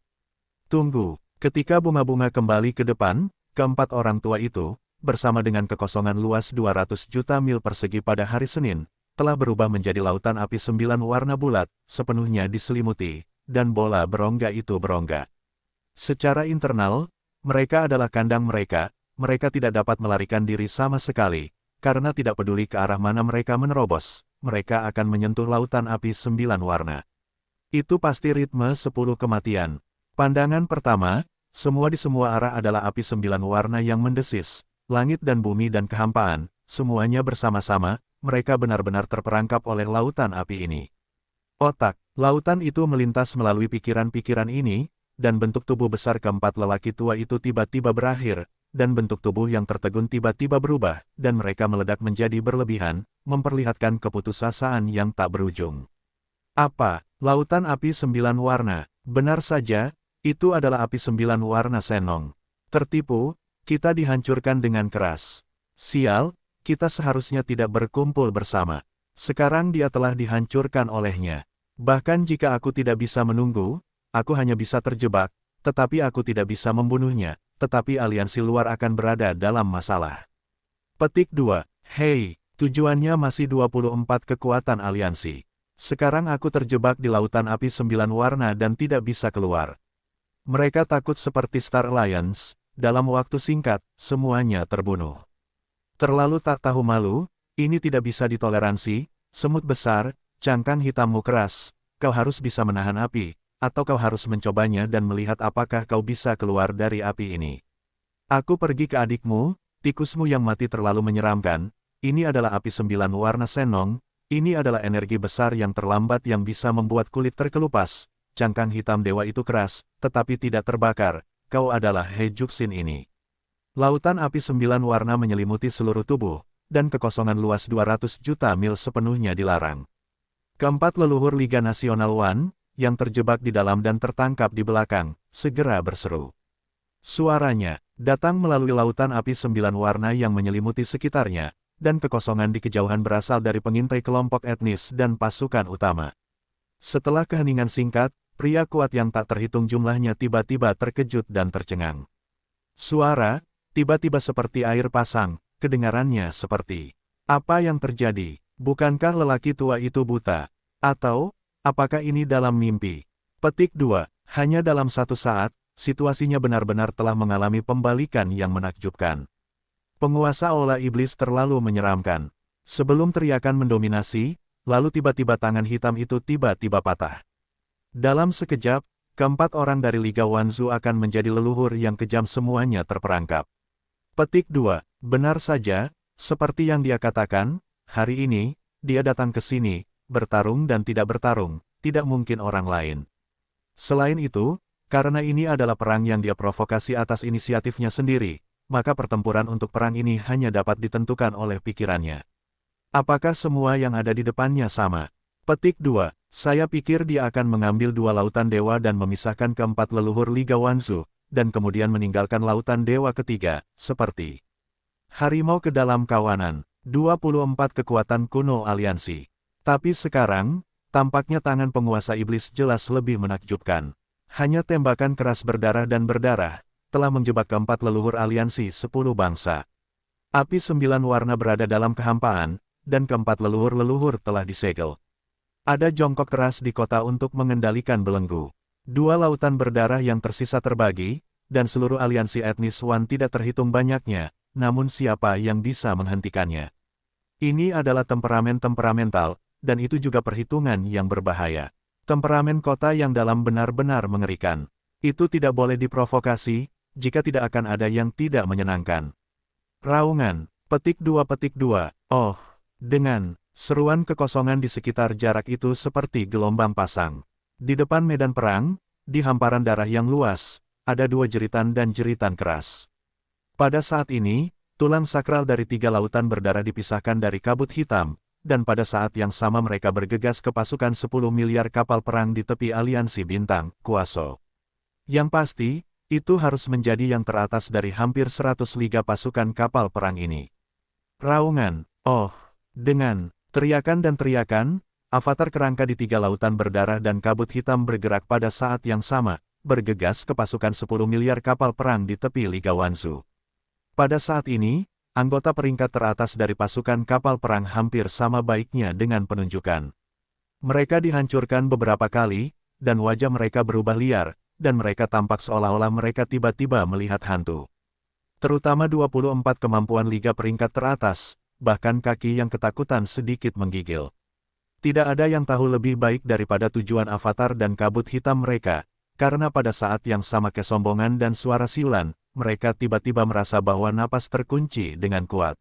Tunggu, ketika bunga-bunga kembali ke depan, keempat orang tua itu, bersama dengan kekosongan luas 200 juta mil persegi pada hari Senin, telah berubah menjadi lautan api 9 warna bulat, sepenuhnya diselimuti, dan bola berongga itu berongga. Secara internal, mereka adalah kandang mereka tidak dapat melarikan diri sama sekali, karena tidak peduli ke arah mana mereka menerobos, mereka akan menyentuh lautan api 9 warna. Itu pasti ritme 10 kematian. Pandangan pertama, semua di semua arah adalah api 9 warna yang mendesis, langit dan bumi dan kehampaan, semuanya bersama-sama, mereka benar-benar terperangkap oleh lautan api ini. Otak, lautan itu melintas melalui pikiran-pikiran ini, dan bentuk tubuh besar keempat lelaki tua itu tiba-tiba berakhir, dan bentuk tubuh yang tertegun tiba-tiba berubah, dan mereka meledak menjadi berlebihan, memperlihatkan keputusasaan yang tak berujung. Apa? Lautan api 9 warna? Benar saja, itu adalah api 9 warna Senong. Tertipu, kita dihancurkan dengan keras. Sial, kita seharusnya tidak berkumpul bersama. Sekarang dia telah dihancurkan olehnya. Bahkan jika aku tidak bisa menunggu, aku hanya bisa terjebak, tetapi aku tidak bisa membunuhnya, tetapi aliansi luar akan berada dalam masalah. Petik 2. Hei, tujuannya masih 24 kekuatan aliansi. Sekarang aku terjebak di lautan api 9 warna dan tidak bisa keluar. Mereka takut seperti Star Alliance, dalam waktu singkat, semuanya terbunuh. Terlalu tak tahu malu, ini tidak bisa ditoleransi, semut besar, cangkang hitammu keras, kau harus bisa menahan api, atau kau harus mencobanya dan melihat apakah kau bisa keluar dari api ini. Aku pergi ke adikmu, tikusmu yang mati terlalu menyeramkan, ini adalah api 9 warna senong, ini adalah energi besar yang terlambat yang bisa membuat kulit terkelupas, cangkang hitam dewa itu keras, tetapi tidak terbakar, kau adalah Hejuksin ini. Lautan api 9 warna menyelimuti seluruh tubuh, dan kekosongan luas 200 juta mil sepenuhnya dilarang. Keempat leluhur Liga Nasional One, yang terjebak di dalam dan tertangkap di belakang, segera berseru. Suaranya datang melalui lautan api 9 warna yang menyelimuti sekitarnya, dan kekosongan di kejauhan berasal dari pengintai kelompok etnis dan pasukan utama. Setelah keheningan singkat, pria kuat yang tak terhitung jumlahnya tiba-tiba terkejut dan tercengang. Suara tiba-tiba seperti air pasang, kedengarannya seperti, apa yang terjadi? Bukankah lelaki tua itu buta? Atau, apakah ini dalam mimpi? Petik 2. Hanya dalam satu saat, situasinya benar-benar telah mengalami pembalikan yang menakjubkan. Penguasa Aula Iblis terlalu menyeramkan. Sebelum teriakan mendominasi, lalu tiba-tiba tangan hitam itu tiba-tiba patah. Dalam sekejap, keempat orang dari Liga Wanzu akan menjadi leluhur yang kejam semuanya terperangkap. Petik 2. Benar saja, seperti yang dia katakan, hari ini, dia datang ke sini, bertarung dan tidak bertarung, tidak mungkin orang lain. Selain itu, karena ini adalah perang yang dia provokasi atas inisiatifnya sendiri, maka pertempuran untuk perang ini hanya dapat ditentukan oleh pikirannya. Apakah semua yang ada di depannya sama? Petik 2. Saya pikir dia akan mengambil 2 lautan dewa dan memisahkan keempat leluhur Liga Wanzu, dan kemudian meninggalkan lautan dewa ketiga, seperti harimau ke dalam kawanan, 24 kekuatan kuno aliansi. Tapi sekarang, tampaknya tangan penguasa iblis jelas lebih menakjubkan. Hanya tembakan keras berdarah dan berdarah, telah menjebak keempat leluhur aliansi 10 bangsa. Api 9 warna berada dalam kehampaan, dan keempat leluhur-leluhur telah disegel. Ada jongkok keras di kota untuk mengendalikan belenggu. 2 lautan berdarah yang tersisa terbagi, dan seluruh aliansi etnis Wan tidak terhitung banyaknya, namun siapa yang bisa menghentikannya? Ini adalah temperamen temperamental, dan itu juga perhitungan yang berbahaya. Temperamen kota yang dalam benar-benar mengerikan. Itu tidak boleh diprovokasi, jika tidak akan ada yang tidak menyenangkan. Raungan, petik 2. Oh, dengan seruan kekosongan di sekitar jarak itu seperti gelombang pasang. Di depan medan perang, di hamparan darah yang luas, ada 2 jeritan dan jeritan keras. Pada saat ini, tulang sakral dari 3 lautan berdarah dipisahkan dari kabut hitam, dan pada saat yang sama mereka bergegas ke pasukan 10 miliar kapal perang di tepi aliansi bintang, Kuaso. Yang pasti, itu harus menjadi yang teratas dari hampir 100 liga pasukan kapal perang ini. Raungan, oh, dengan teriakan dan teriakan, avatar kerangka di 3 lautan berdarah dan kabut hitam bergerak pada saat yang sama, bergegas ke pasukan 10 miliar kapal perang di tepi Liga Wanzu. Pada saat ini, anggota peringkat teratas dari pasukan kapal perang hampir sama baiknya dengan penunjukan. Mereka dihancurkan beberapa kali, dan wajah mereka berubah liar, dan mereka tampak seolah-olah mereka tiba-tiba melihat hantu. Terutama 24 kemampuan liga peringkat teratas, bahkan kaki yang ketakutan sedikit menggigil. Tidak ada yang tahu lebih baik daripada tujuan avatar dan kabut hitam mereka, karena pada saat yang sama kesombongan dan suara siulan, mereka tiba-tiba merasa bahwa napas terkunci dengan kuat.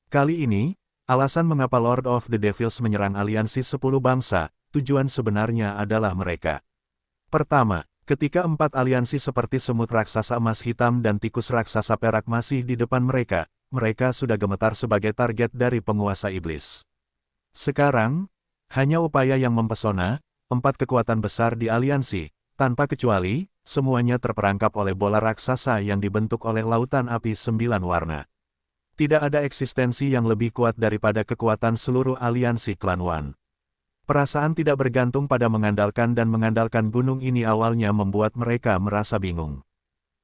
Kali ini, alasan mengapa Lord of the Devils menyerang aliansi 10 bangsa, tujuan sebenarnya adalah mereka. Pertama, ketika 4 aliansi seperti semut raksasa emas hitam dan tikus raksasa perak masih di depan mereka, mereka sudah gemetar sebagai target dari penguasa iblis. Sekarang, hanya upaya yang mempesona, 4 kekuatan besar di aliansi, tanpa kecuali, semuanya terperangkap oleh bola raksasa yang dibentuk oleh lautan api 9 warna. Tidak ada eksistensi yang lebih kuat daripada kekuatan seluruh aliansi klan Wan. Perasaan tidak bergantung pada mengandalkan dan mengandalkan gunung ini awalnya membuat mereka merasa bingung.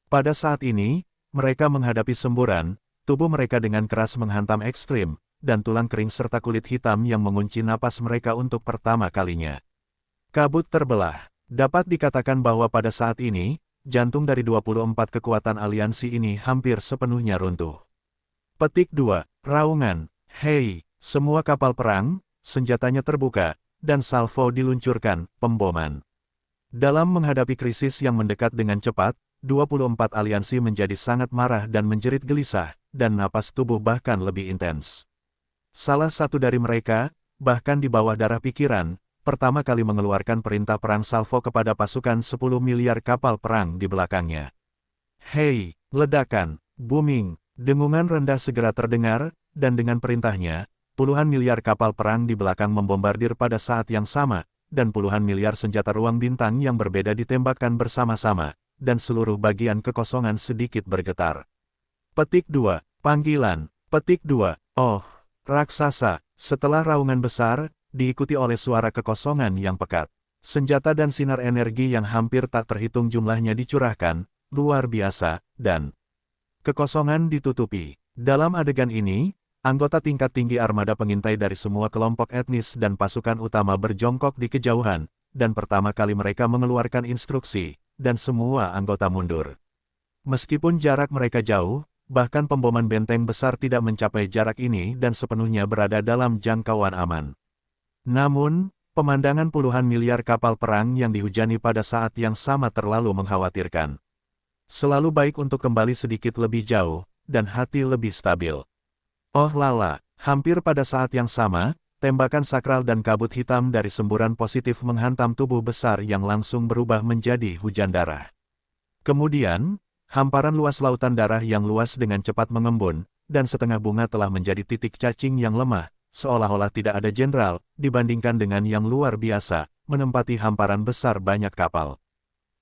Pada saat ini, mereka menghadapi semburan, tubuh mereka dengan keras menghantam ekstrim, dan tulang kering serta kulit hitam yang mengunci napas mereka untuk pertama kalinya. Kabut terbelah. Dapat dikatakan bahwa pada saat ini, jantung dari 24 kekuatan aliansi ini hampir sepenuhnya runtuh. Petik 2. Raungan. Hei, semua kapal perang, senjatanya terbuka, dan salvo diluncurkan, pemboman. Dalam menghadapi krisis yang mendekat dengan cepat, 24 aliansi menjadi sangat marah dan menjerit gelisah, dan napas tubuh bahkan lebih intens. Salah satu dari mereka, bahkan di bawah darah pikiran, pertama kali mengeluarkan perintah perang salvo kepada pasukan 10 miliar kapal perang di belakangnya. Hei, ledakan, booming, dengungan rendah segera terdengar, dan dengan perintahnya, puluhan miliar kapal perang di belakang membombardir pada saat yang sama, dan puluhan miliar senjata ruang bintang yang berbeda ditembakkan bersama-sama, dan seluruh bagian kekosongan sedikit bergetar. Petik 2. Panggilan. Petik 2. Oh, raksasa. Setelah raungan besar, diikuti oleh suara kekosongan yang pekat. Senjata dan sinar energi yang hampir tak terhitung jumlahnya dicurahkan, luar biasa, dan kekosongan ditutupi. Dalam adegan ini, anggota tingkat tinggi armada pengintai dari semua kelompok etnis dan pasukan utama berjongkok di kejauhan, dan pertama kali mereka mengeluarkan instruksi, dan semua anggota mundur. Meskipun jarak mereka jauh, bahkan pemboman benteng besar tidak mencapai jarak ini dan sepenuhnya berada dalam jangkauan aman. Namun, pemandangan puluhan miliar kapal perang yang dihujani pada saat yang sama terlalu mengkhawatirkan. Selalu baik untuk kembali sedikit lebih jauh, dan hati lebih stabil. Oh lala, hampir pada saat yang sama, tembakan sakral dan kabut hitam dari semburan positif menghantam tubuh besar yang langsung berubah menjadi hujan darah. Kemudian, hamparan luas lautan darah yang luas dengan cepat mengembun, dan setengah bunga telah menjadi titik cacing yang lemah, seolah-olah tidak ada jenderal, dibandingkan dengan yang luar biasa, menempati hamparan besar banyak kapal.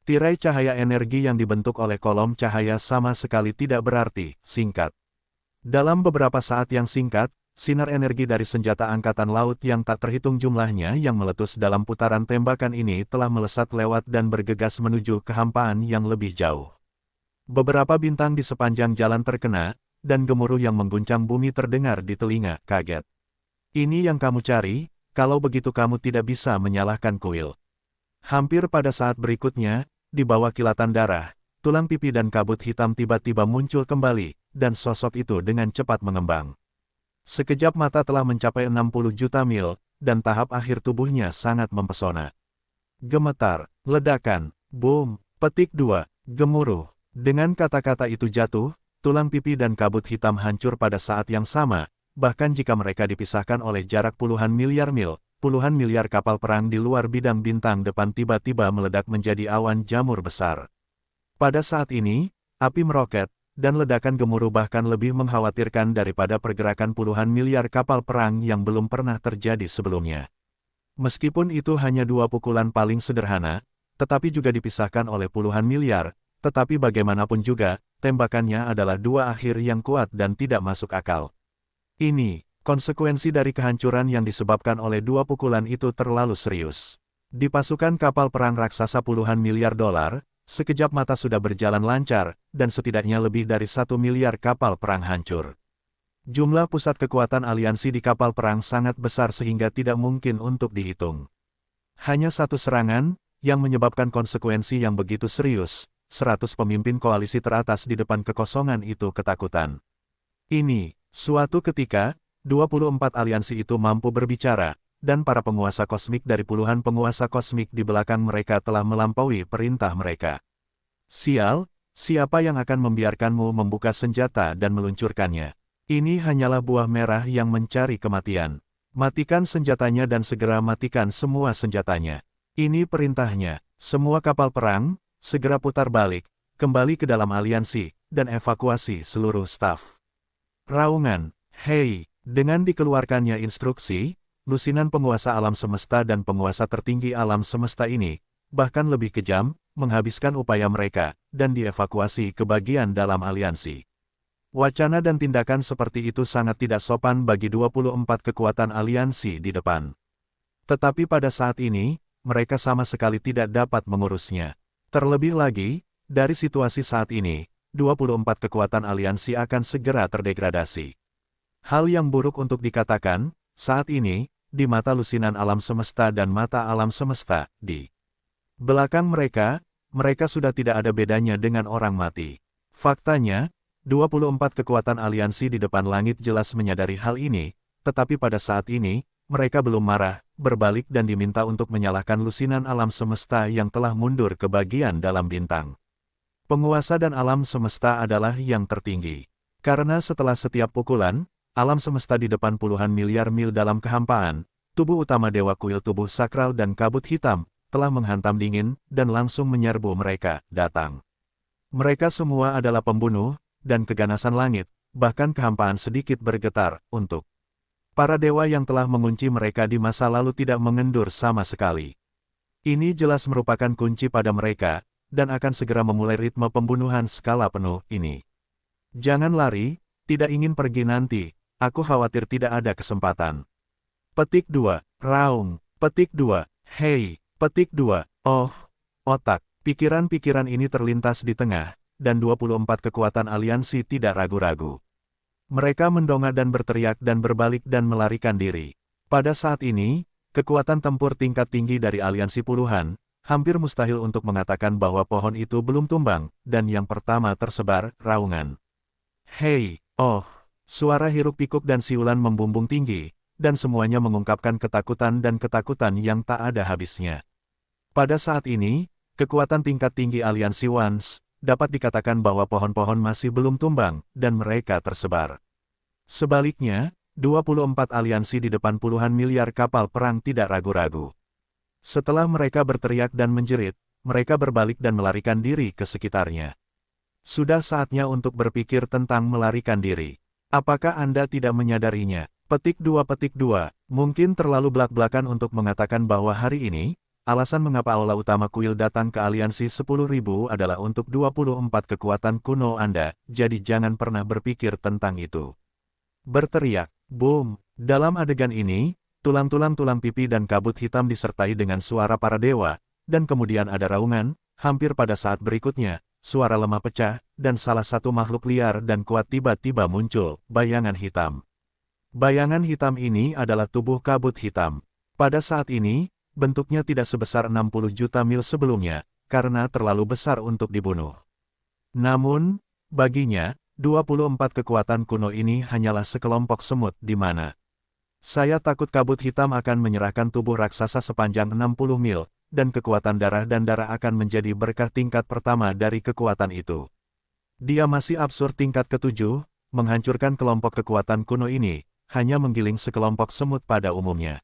Tirai cahaya energi yang dibentuk oleh kolom cahaya sama sekali tidak berarti, singkat. Dalam beberapa saat yang singkat, sinar energi dari senjata angkatan laut yang tak terhitung jumlahnya yang meletus dalam putaran tembakan ini telah melesat lewat dan bergegas menuju kehampaan yang lebih jauh. Beberapa bintang di sepanjang jalan terkena, dan gemuruh yang mengguncang bumi terdengar di telinga, kaget. Ini yang kamu cari, kalau begitu kamu tidak bisa menyalahkan kuil. Hampir pada saat berikutnya, di bawah kilatan darah, tulang pipi dan kabut hitam tiba-tiba muncul kembali, dan sosok itu dengan cepat mengembang. Sekejap mata telah mencapai 60 juta mil, dan tahap akhir tubuhnya sangat mempesona. Gemetar, ledakan, boom, petik 2, gemuruh. Dengan kata-kata itu jatuh, tulang pipi dan kabut hitam hancur pada saat yang sama, bahkan jika mereka dipisahkan oleh jarak puluhan miliar mil, puluhan miliar kapal perang di luar bidang bintang depan tiba-tiba meledak menjadi awan jamur besar. Pada saat ini, api meroket, dan ledakan gemuruh bahkan lebih mengkhawatirkan daripada pergerakan puluhan miliar kapal perang yang belum pernah terjadi sebelumnya. Meskipun itu hanya dua pukulan paling sederhana, tetapi juga dipisahkan oleh puluhan miliar, tetapi bagaimanapun juga, tembakannya adalah dua akhir yang kuat dan tidak masuk akal. Ini, konsekuensi dari kehancuran yang disebabkan oleh dua pukulan itu terlalu serius. Di pasukan kapal perang raksasa puluhan miliar dolar, sekejap mata sudah berjalan lancar, dan setidaknya lebih dari 1 miliar kapal perang hancur. Jumlah pusat kekuatan aliansi di kapal perang sangat besar sehingga tidak mungkin untuk dihitung. Hanya satu serangan, yang menyebabkan konsekuensi yang begitu serius, 100 pemimpin koalisi teratas di depan kekosongan itu ketakutan. Ini, suatu ketika, 24 aliansi itu mampu berbicara, dan para penguasa kosmik dari puluhan penguasa kosmik di belakang mereka telah melampaui perintah mereka. Sial, siapa yang akan membiarkanmu membuka senjata dan meluncurkannya? Ini hanyalah buah merah yang mencari kematian. Matikan senjatanya dan segera matikan semua senjatanya. Ini perintahnya. Semua kapal perang, segera putar balik, kembali ke dalam aliansi, dan evakuasi seluruh staf. Raungan. Hei, dengan dikeluarkannya instruksi, lusinan penguasa alam semesta dan penguasa tertinggi alam semesta ini, bahkan lebih kejam, menghabiskan upaya mereka, dan dievakuasi ke bagian dalam aliansi. Wacana dan tindakan seperti itu sangat tidak sopan bagi 24 kekuatan aliansi di depan. Tetapi pada saat ini, mereka sama sekali tidak dapat mengurusnya. Terlebih lagi, dari situasi saat ini, 24 kekuatan aliansi akan segera terdegradasi. Hal yang buruk untuk dikatakan, saat ini, di mata lusinan alam semesta dan mata alam semesta, di belakang mereka, mereka sudah tidak ada bedanya dengan orang mati. Faktanya, 24 kekuatan aliansi di depan langit jelas menyadari hal ini, tetapi pada saat ini, mereka belum marah, berbalik dan diminta untuk menyalahkan lusinan alam semesta yang telah mundur ke bagian dalam bintang. Penguasa dan alam semesta adalah yang tertinggi. Karena setelah setiap pukulan, alam semesta di depan puluhan miliar mil dalam kehampaan, tubuh utama Dewa Kuil tubuh sakral dan kabut hitam, telah menghantam dingin, dan langsung menyerbu mereka, datang. Mereka semua adalah pembunuh, dan keganasan langit, bahkan kehampaan sedikit bergetar, untuk para dewa yang telah mengunci mereka di masa lalu tidak mengendur sama sekali. Ini jelas merupakan kunci pada mereka, dan akan segera memulai ritme pembunuhan skala penuh ini. Jangan lari, tidak ingin pergi nanti, aku khawatir tidak ada kesempatan. Petik 2, Raung, petik 2, hei, petik 2, oh, otak, pikiran-pikiran ini terlintas di tengah, dan 24 kekuatan aliansi tidak ragu-ragu. Mereka mendongak dan berteriak dan berbalik dan melarikan diri. Pada saat ini, kekuatan tempur tingkat tinggi dari aliansi puluhan, hampir mustahil untuk mengatakan bahwa pohon itu belum tumbang, dan yang pertama tersebar, raungan. Hei, oh, suara hiruk-pikuk dan siulan membumbung tinggi, dan semuanya mengungkapkan ketakutan dan ketakutan yang tak ada habisnya. Pada saat ini, kekuatan tingkat tinggi aliansi Once, dapat dikatakan bahwa pohon-pohon masih belum tumbang, dan mereka tersebar. Sebaliknya, 24 aliansi di depan puluhan miliar kapal perang tidak ragu-ragu. Setelah mereka berteriak dan menjerit, mereka berbalik dan melarikan diri ke sekitarnya. Sudah saatnya untuk berpikir tentang melarikan diri. Apakah Anda tidak menyadarinya? Petik 2, mungkin terlalu belak-belakan untuk mengatakan bahwa hari ini, alasan mengapa aula utama kuil datang ke aliansi 10.000 adalah untuk 24 kekuatan kuno Anda, jadi jangan pernah berpikir tentang itu. Berteriak, boom, dalam adegan ini, tulang-tulang pipi dan kabut hitam disertai dengan suara para dewa, dan kemudian ada raungan, hampir pada saat berikutnya, suara lemah pecah, dan salah satu makhluk liar dan kuat tiba-tiba muncul, bayangan hitam. Bayangan hitam ini adalah tubuh kabut hitam. Pada saat ini, bentuknya tidak sebesar 60 juta mil sebelumnya, karena terlalu besar untuk dibunuh. Namun, baginya, 24 kekuatan kuno ini hanyalah sekelompok semut di mana. Saya takut kabut hitam akan menyerahkan tubuh raksasa sepanjang 60 mil, dan kekuatan darah dan darah akan menjadi berkah tingkat pertama dari kekuatan itu. Dia masih absurd tingkat ke-7, menghancurkan kelompok kekuatan kuno ini, hanya menggiling sekelompok semut pada umumnya.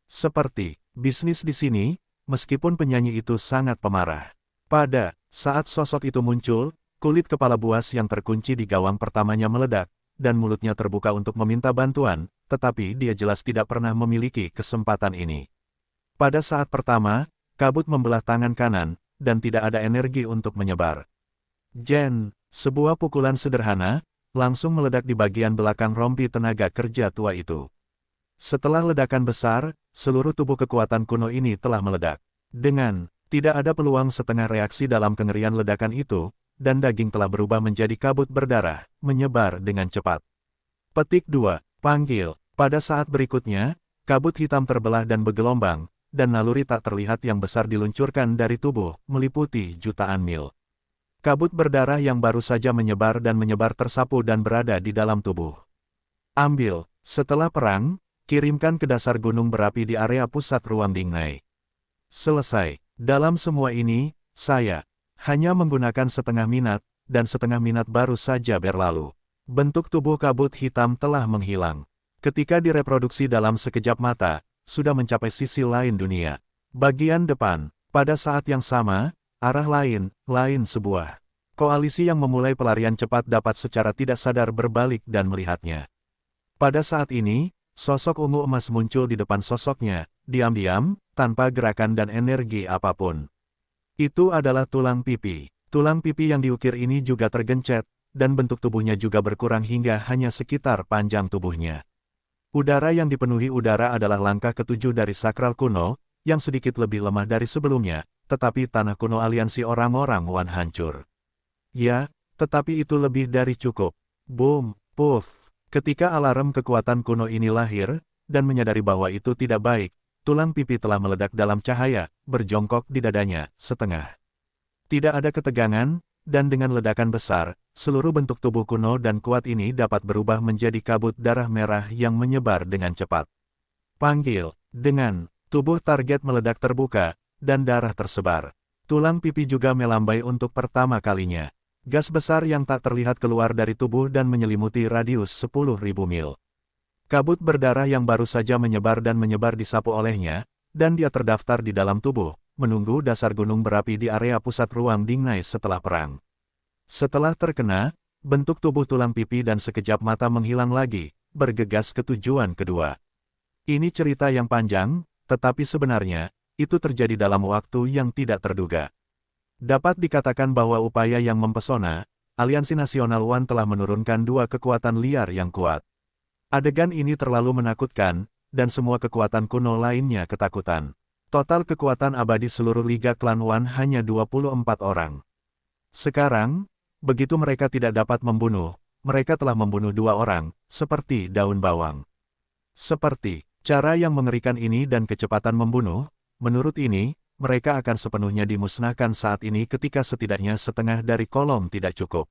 Seperti bisnis di sini, meskipun penyanyi itu sangat pemarah. Pada saat sosok itu muncul, kulit kepala buas yang terkunci di gawang pertamanya meledak, dan mulutnya terbuka untuk meminta bantuan, tetapi dia jelas tidak pernah memiliki kesempatan ini. Pada saat pertama, kabut membelah tangan kanan, dan tidak ada energi untuk menyebar. Jen, sebuah pukulan sederhana, langsung meledak di bagian belakang rompi tenaga kerja tua itu. Setelah ledakan besar, seluruh tubuh kekuatan kuno ini telah meledak. Dengan tidak ada peluang setengah reaksi dalam kengerian ledakan itu, dan daging telah berubah menjadi kabut berdarah, menyebar dengan cepat. Petik 2, panggil. Pada saat berikutnya, kabut hitam terbelah dan bergelombang, dan naluri tak terlihat yang besar diluncurkan dari tubuh, meliputi jutaan mil. Kabut berdarah yang baru saja menyebar tersapu dan berada di dalam tubuh. Ambil, setelah perang, kirimkan ke dasar gunung berapi di area pusat ruang Dingnai. Selesai. Dalam semua ini, saya hanya menggunakan setengah minat, dan setengah minat baru saja berlalu. Bentuk tubuh kabut hitam telah menghilang. Ketika direproduksi dalam sekejap mata, sudah mencapai sisi lain dunia. Bagian depan, pada saat yang sama, arah lain sebuah koalisi yang memulai pelarian cepat dapat secara tidak sadar berbalik dan melihatnya. Pada saat ini, sosok ungu emas muncul di depan sosoknya, diam-diam, tanpa gerakan dan energi apapun. Itu adalah tulang pipi. Tulang pipi yang diukir ini juga tergencet, dan bentuk tubuhnya juga berkurang hingga hanya sekitar panjang tubuhnya. Udara yang dipenuhi udara adalah langkah ke-7 dari sakral kuno, yang sedikit lebih lemah dari sebelumnya, tetapi tanah kuno aliansi orang-orang Wan hancur. Ya, tetapi itu lebih dari cukup. Boom, puff. Ketika alarm kekuatan kuno ini lahir, dan menyadari bahwa itu tidak baik, tulang pipi telah meledak dalam cahaya, berjongkok di dadanya, setengah. Tidak ada ketegangan, dan dengan ledakan besar, seluruh bentuk tubuh kuno dan kuat ini dapat berubah menjadi kabut darah merah yang menyebar dengan cepat. Panggil, dengan, tubuh target meledak terbuka, dan darah tersebar. Tulang pipi juga melambai untuk pertama kalinya. Gas besar yang tak terlihat keluar dari tubuh dan menyelimuti radius 10.000 mil. Kabut berdarah yang baru saja menyebar dan menyebar disapu olehnya, dan dia terdaftar di dalam tubuh, menunggu dasar gunung berapi di area pusat ruang Dingnai setelah perang. Setelah terkena, bentuk tubuh tulang pipi dan sekejap mata menghilang lagi, bergegas ke tujuan kedua. Ini cerita yang panjang, tetapi sebenarnya, itu terjadi dalam waktu yang tidak terduga. Dapat dikatakan bahwa upaya yang mempesona, Aliansi Nasional One telah menurunkan dua kekuatan liar yang kuat. Adegan ini terlalu menakutkan, dan semua kekuatan kuno lainnya ketakutan. Total kekuatan abadi seluruh Liga Klan One hanya 24 orang. Sekarang, begitu mereka tidak dapat membunuh, mereka telah membunuh 2 orang, seperti daun bawang. Seperti cara yang mengerikan ini dan kecepatan membunuh, menurut ini, mereka akan sepenuhnya dimusnahkan saat ini ketika setidaknya setengah dari kolom tidak cukup.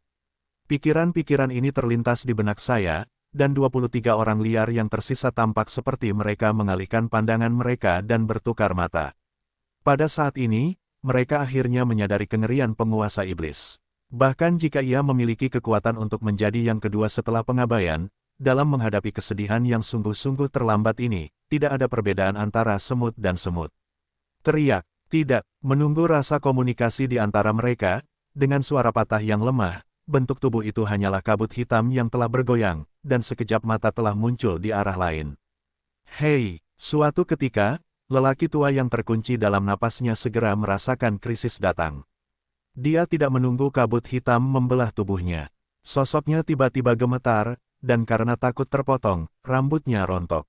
Pikiran-pikiran ini terlintas di benak saya, dan 23 orang liar yang tersisa tampak seperti mereka mengalihkan pandangan mereka dan bertukar mata. Pada saat ini, mereka akhirnya menyadari kengerian penguasa iblis. Bahkan jika ia memiliki kekuatan untuk menjadi yang kedua setelah pengabaian, dalam menghadapi kesedihan yang sungguh-sungguh terlambat ini, tidak ada perbedaan antara semut dan semut. Teriak, tidak, menunggu rasa komunikasi di antara mereka, dengan suara patah yang lemah, bentuk tubuh itu hanyalah kabut hitam yang telah bergoyang, dan sekejap mata telah muncul di arah lain. Hei, suatu ketika, lelaki tua yang terkunci dalam napasnya segera merasakan krisis datang. Dia tidak menunggu kabut hitam membelah tubuhnya. Sosoknya tiba-tiba gemetar, dan karena takut terpotong, rambutnya rontok.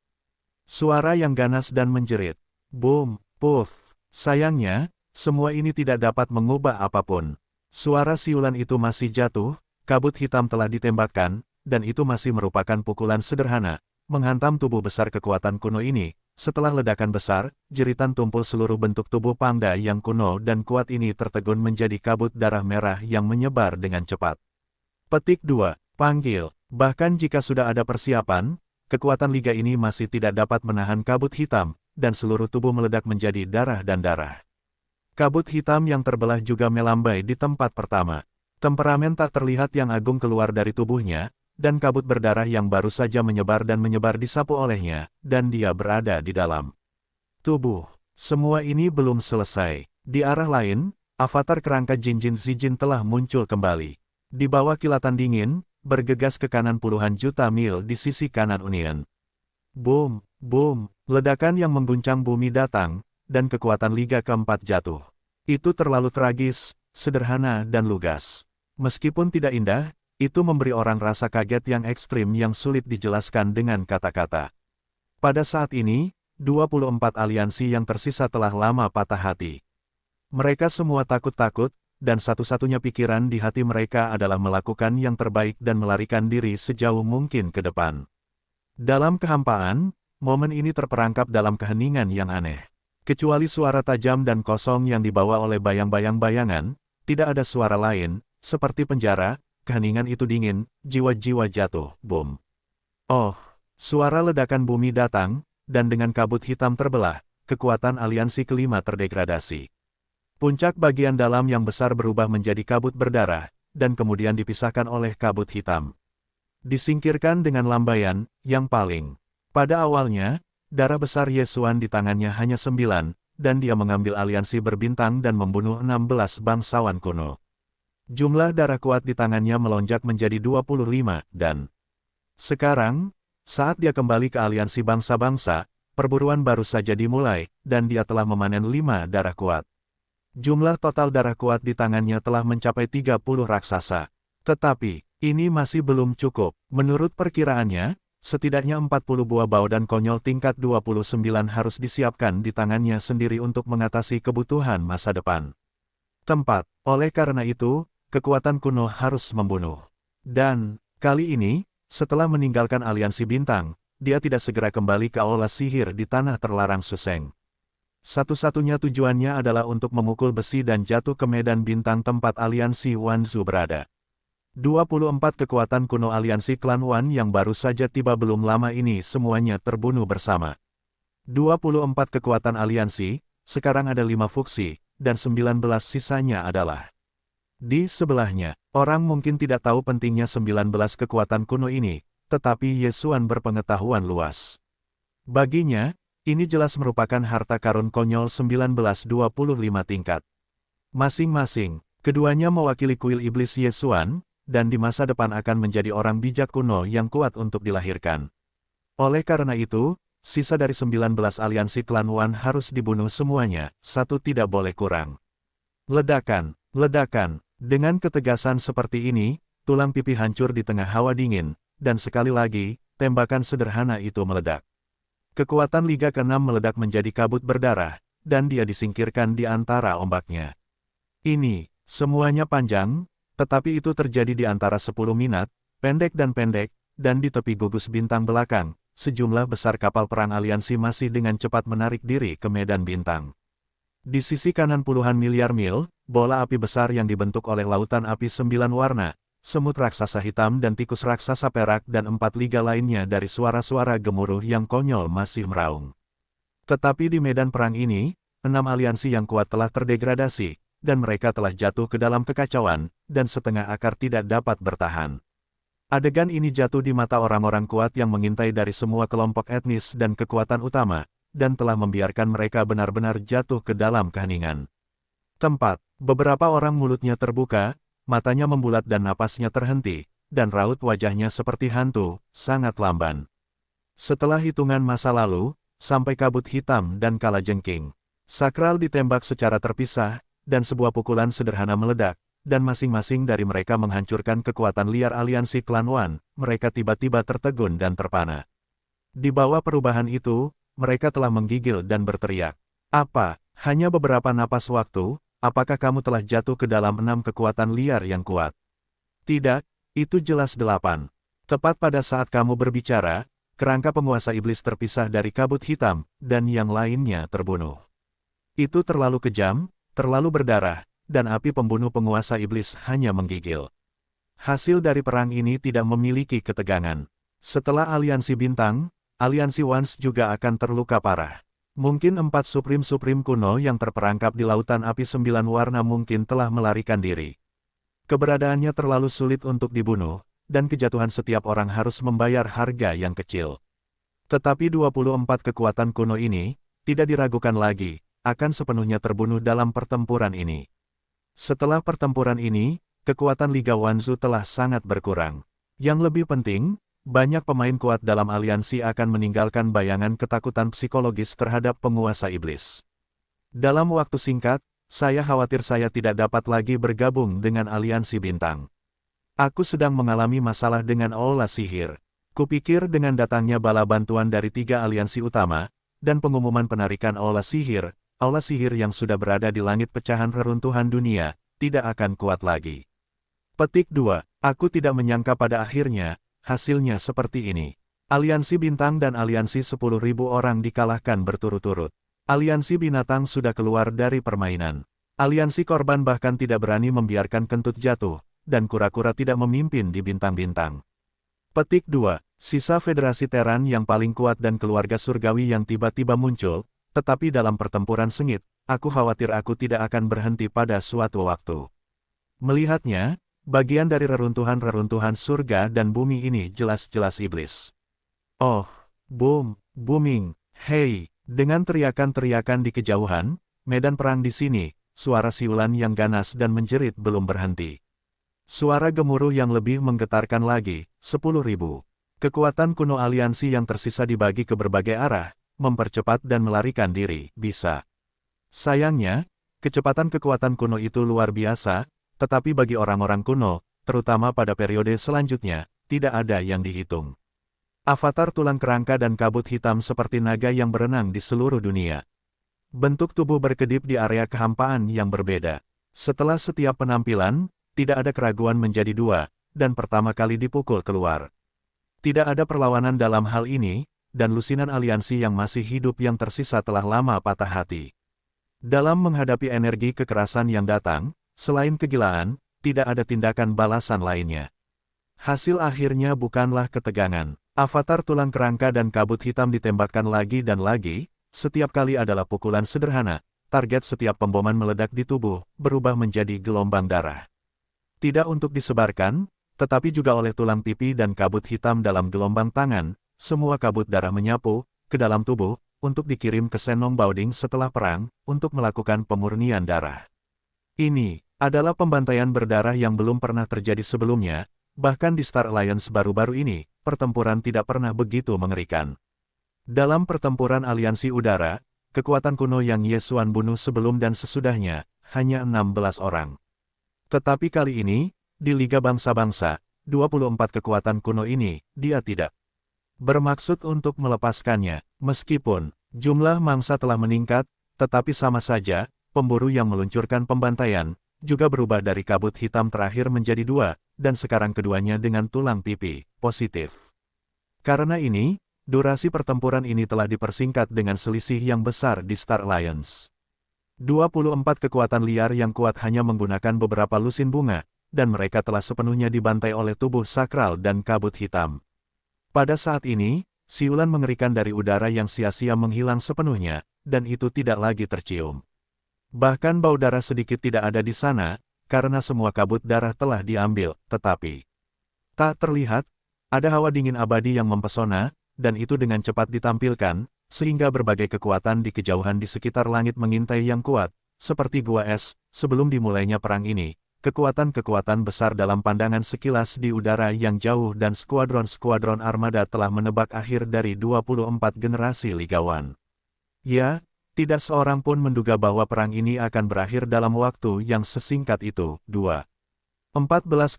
Suara yang ganas dan menjerit. Boom, puff. Sayangnya, semua ini tidak dapat mengubah apapun. Suara siulan itu masih jatuh, kabut hitam telah ditembakkan, dan itu masih merupakan pukulan sederhana, menghantam tubuh besar kekuatan kuno ini. Setelah ledakan besar, jeritan tumpul seluruh bentuk tubuh panda yang kuno dan kuat ini tertegun menjadi kabut darah merah yang menyebar dengan cepat. Petik 2. Panggil. Bahkan jika sudah ada persiapan, kekuatan liga ini masih tidak dapat menahan kabut hitam, dan seluruh tubuh meledak menjadi darah dan darah. Kabut hitam yang terbelah juga melambai di tempat pertama. Temperamen tak terlihat yang agung keluar dari tubuhnya, dan kabut berdarah yang baru saja menyebar dan menyebar disapu olehnya, dan dia berada di dalam tubuh. Semua ini belum selesai. Di arah lain, avatar kerangka Jinjin Zijin telah muncul kembali. Di bawah kilatan dingin, bergegas ke kanan puluhan juta mil di sisi kanan Union. Boom, boom, ledakan yang mengguncang bumi datang, dan kekuatan Liga Keempat jatuh. Itu terlalu tragis, sederhana dan lugas. Meskipun tidak indah, itu memberi orang rasa kaget yang ekstrim yang sulit dijelaskan dengan kata-kata. Pada saat ini, 24 aliansi yang tersisa telah lama patah hati. Mereka semua takut-takut, dan satu-satunya pikiran di hati mereka adalah melakukan yang terbaik dan melarikan diri sejauh mungkin ke depan. Dalam kehampaan, momen ini terperangkap dalam keheningan yang aneh. Kecuali suara tajam dan kosong yang dibawa oleh bayang-bayang bayangan, tidak ada suara lain, seperti penjara, keheningan itu dingin, jiwa-jiwa jatuh, boom. Oh, suara ledakan bumi datang, dan dengan kabut hitam terbelah, kekuatan aliansi kelima terdegradasi. Puncak bagian dalam yang besar berubah menjadi kabut berdarah, dan kemudian dipisahkan oleh kabut hitam. Disingkirkan dengan lambaian, yang paling. Pada awalnya, darah besar Yesuan di tangannya hanya 9, dan dia mengambil aliansi berbintang dan membunuh 16 bangsawan kuno. Jumlah darah kuat di tangannya melonjak menjadi 25, dan sekarang, saat dia kembali ke aliansi bangsa-bangsa, perburuan baru saja dimulai, dan dia telah memanen 5 darah kuat. Jumlah total darah kuat di tangannya telah mencapai 30 raksasa. Tetapi, ini masih belum cukup. Menurut perkiraannya, setidaknya 40 buah bau dan konyol tingkat 29 harus disiapkan di tangannya sendiri untuk mengatasi kebutuhan masa depan. Oleh karena itu, kekuatan kuno harus membunuh. Dan, kali ini, setelah meninggalkan aliansi bintang, dia tidak segera kembali ke aula sihir di tanah terlarang Suseng. Satu-satunya tujuannya adalah untuk memukul besi dan jatuh ke medan bintang tempat aliansi Wanzu berada. 24 kekuatan kuno aliansi klan Wan yang baru saja tiba belum lama ini semuanya terbunuh bersama. 24 kekuatan aliansi, sekarang ada 5 fuksi, dan 19 sisanya adalah. Di sebelahnya, orang mungkin tidak tahu pentingnya 19 kekuatan kuno ini, tetapi Yesuan berpengetahuan luas. Baginya, ini jelas merupakan harta karun konyol 1925 tingkat. Masing-masing, keduanya mewakili kuil iblis Yesuan, dan di masa depan akan menjadi orang bijak kuno yang kuat untuk dilahirkan. Oleh karena itu, sisa dari 19 aliansi klan Wan harus dibunuh semuanya, satu tidak boleh kurang. Ledakan, ledakan, dengan ketegasan seperti ini, tulang pipi hancur di tengah hawa dingin, dan sekali lagi, tembakan sederhana itu meledak. Kekuatan Liga ke-6 meledak menjadi kabut berdarah, dan dia disingkirkan di antara ombaknya. Ini, semuanya panjang, tetapi itu terjadi di antara 10 minat, pendek, dan di tepi gugus bintang belakang, sejumlah besar kapal perang aliansi masih dengan cepat menarik diri ke medan bintang. Di sisi kanan puluhan miliar mil, bola api besar yang dibentuk oleh lautan api 9 warna, semut raksasa hitam dan tikus raksasa perak dan 4 liga lainnya dari suara-suara gemuruh yang konyol masih meraung. Tetapi di medan perang ini, 6 aliansi yang kuat telah terdegradasi, dan mereka telah jatuh ke dalam kekacauan, dan setengah akar tidak dapat bertahan. Adegan ini jatuh di mata orang-orang kuat yang mengintai dari semua kelompok etnis dan kekuatan utama, dan telah membiarkan mereka benar-benar jatuh ke dalam keheningan. Beberapa orang mulutnya terbuka, matanya membulat dan napasnya terhenti, dan raut wajahnya seperti hantu, sangat lamban. Setelah hitungan masa lalu, sampai kabut hitam dan kalajengking, sakral ditembak secara terpisah, dan sebuah pukulan sederhana meledak, dan masing-masing dari mereka menghancurkan kekuatan liar aliansi klan Wan, mereka tiba-tiba tertegun dan terpana. Di bawah perubahan itu, mereka telah menggigil dan berteriak. Apa, hanya beberapa napas waktu? Apakah kamu telah jatuh ke dalam 6 kekuatan liar yang kuat? Tidak, itu jelas 8. Tepat pada saat kamu berbicara, kerangka penguasa iblis terpisah dari kabut hitam, dan yang lainnya terbunuh. Itu terlalu kejam, terlalu berdarah, dan api pembunuh penguasa iblis hanya menggigil. Hasil dari perang ini tidak memiliki ketegangan. Setelah aliansi bintang, aliansi Wans juga akan terluka parah. Mungkin 4 Supreme kuno yang terperangkap di lautan api 9 warna mungkin telah melarikan diri. Keberadaannya terlalu sulit untuk dibunuh, dan kejatuhan setiap orang harus membayar harga yang kecil. Tetapi 24 kekuatan kuno ini, tidak diragukan lagi, akan sepenuhnya terbunuh dalam pertempuran ini. Setelah pertempuran ini, kekuatan Liga Wanzu telah sangat berkurang. Yang lebih penting, banyak pemain kuat dalam aliansi akan meninggalkan bayangan ketakutan psikologis terhadap penguasa iblis. Dalam waktu singkat, saya khawatir saya tidak dapat lagi bergabung dengan aliansi bintang. Aku sedang mengalami masalah dengan aula sihir. Kupikir dengan datangnya bala bantuan dari 3 aliansi utama, dan pengumuman penarikan aula sihir yang sudah berada di langit pecahan reruntuhan dunia, tidak akan kuat lagi. Petik 2. Aku tidak menyangka pada akhirnya, hasilnya seperti ini. Aliansi bintang dan aliansi 10.000 orang dikalahkan berturut-turut. Aliansi binatang sudah keluar dari permainan. Aliansi korban bahkan tidak berani membiarkan kentut jatuh, dan kura-kura tidak memimpin di bintang-bintang. Petik 2. Sisa Federasi Teran yang paling kuat dan keluarga surgawi yang tiba-tiba muncul, tetapi dalam pertempuran sengit, aku khawatir aku tidak akan berhenti pada suatu waktu. Melihatnya, bagian dari reruntuhan-reruntuhan surga dan bumi ini jelas-jelas iblis. Oh, booming, hei, dengan teriakan-teriakan di kejauhan, medan perang di sini, suara siulan yang ganas dan menjerit belum berhenti. Suara gemuruh yang lebih menggetarkan lagi, 10.000. Kekuatan kuno aliansi yang tersisa dibagi ke berbagai arah, mempercepat dan melarikan diri, bisa. Sayangnya, kecepatan kekuatan kuno itu luar biasa, tetapi bagi orang-orang kuno, terutama pada periode selanjutnya, tidak ada yang dihitung. Avatar tulang kerangka dan kabut hitam seperti naga yang berenang di seluruh dunia. Bentuk tubuh berkedip di area kehampaan yang berbeda. Setelah setiap penampilan, tidak ada keraguan menjadi 2, dan pertama kali dipukul keluar. Tidak ada perlawanan dalam hal ini, dan lusinan aliansi yang masih hidup yang tersisa telah lama patah hati. Dalam menghadapi energi kekerasan yang datang, selain kegilaan, tidak ada tindakan balasan lainnya. Hasil akhirnya bukanlah ketegangan. Avatar tulang kerangka dan kabut hitam ditembakkan lagi dan lagi, setiap kali adalah pukulan sederhana. Target setiap pemboman meledak di tubuh, berubah menjadi gelombang darah. Tidak untuk disebarkan, tetapi juga oleh tulang pipi dan kabut hitam dalam gelombang tangan, semua kabut darah menyapu ke dalam tubuh, untuk dikirim ke Senong Baoding setelah perang, untuk melakukan pemurnian darah. Ini adalah pembantaian berdarah yang belum pernah terjadi sebelumnya, bahkan di Star Alliance baru-baru ini, pertempuran tidak pernah begitu mengerikan. Dalam pertempuran aliansi udara, kekuatan kuno yang Ye Xuan bunuh sebelum dan sesudahnya, hanya 16 orang. Tetapi kali ini, di Liga Bangsa-Bangsa, 24 kekuatan kuno ini, dia tidak bermaksud untuk melepaskannya. Meskipun jumlah mangsa telah meningkat, tetapi sama saja, pemburu yang meluncurkan pembantaian, juga berubah dari kabut hitam terakhir menjadi 2, dan sekarang keduanya dengan tulang pipi, positif. Karena ini, durasi pertempuran ini telah dipersingkat dengan selisih yang besar di Star Alliance. 24 kekuatan liar yang kuat hanya menggunakan beberapa lusin bunga, dan mereka telah sepenuhnya dibantai oleh tubuh sakral dan kabut hitam. Pada saat ini, siulan mengerikan dari udara yang sia-sia menghilang sepenuhnya, dan itu tidak lagi tercium. Bahkan bau darah sedikit tidak ada di sana, karena semua kabut darah telah diambil, tetapi tak terlihat, ada hawa dingin abadi yang mempesona, dan itu dengan cepat ditampilkan, sehingga berbagai kekuatan di kejauhan di sekitar langit mengintai yang kuat, seperti gua es, sebelum dimulainya perang ini. Kekuatan-kekuatan besar dalam pandangan sekilas di udara yang jauh dan skuadron-skuadron armada telah menebak akhir dari 24 generasi ligawan. Ya, tidak seorang pun menduga bahwa perang ini akan berakhir dalam waktu yang sesingkat itu. 14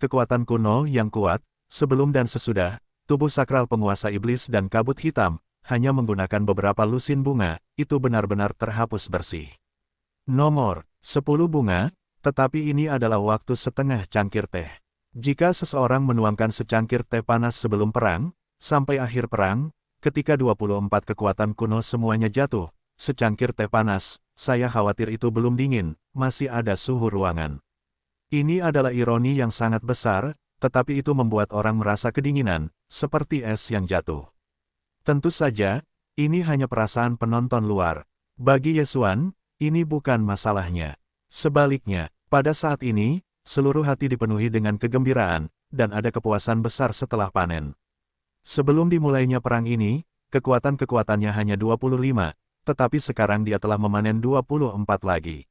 kekuatan kuno yang kuat, sebelum dan sesudah, tubuh sakral penguasa iblis dan kabut hitam, hanya menggunakan beberapa lusin bunga, itu benar-benar terhapus bersih. Nomor 10 bunga. Tetapi ini adalah waktu setengah cangkir teh. Jika seseorang menuangkan secangkir teh panas sebelum perang, sampai akhir perang, ketika 24 kekuatan kuno semuanya jatuh, secangkir teh panas, saya khawatir itu belum dingin, masih ada suhu ruangan. Ini adalah ironi yang sangat besar, tetapi itu membuat orang merasa kedinginan, seperti es yang jatuh. Tentu saja, ini hanya perasaan penonton luar. Bagi Ye Xuan, ini bukan masalahnya. Sebaliknya, pada saat ini, seluruh hati dipenuhi dengan kegembiraan, dan ada kepuasan besar setelah panen. Sebelum dimulainya perang ini, kekuatan-kekuatannya hanya 25, tetapi sekarang dia telah memanen 24 lagi.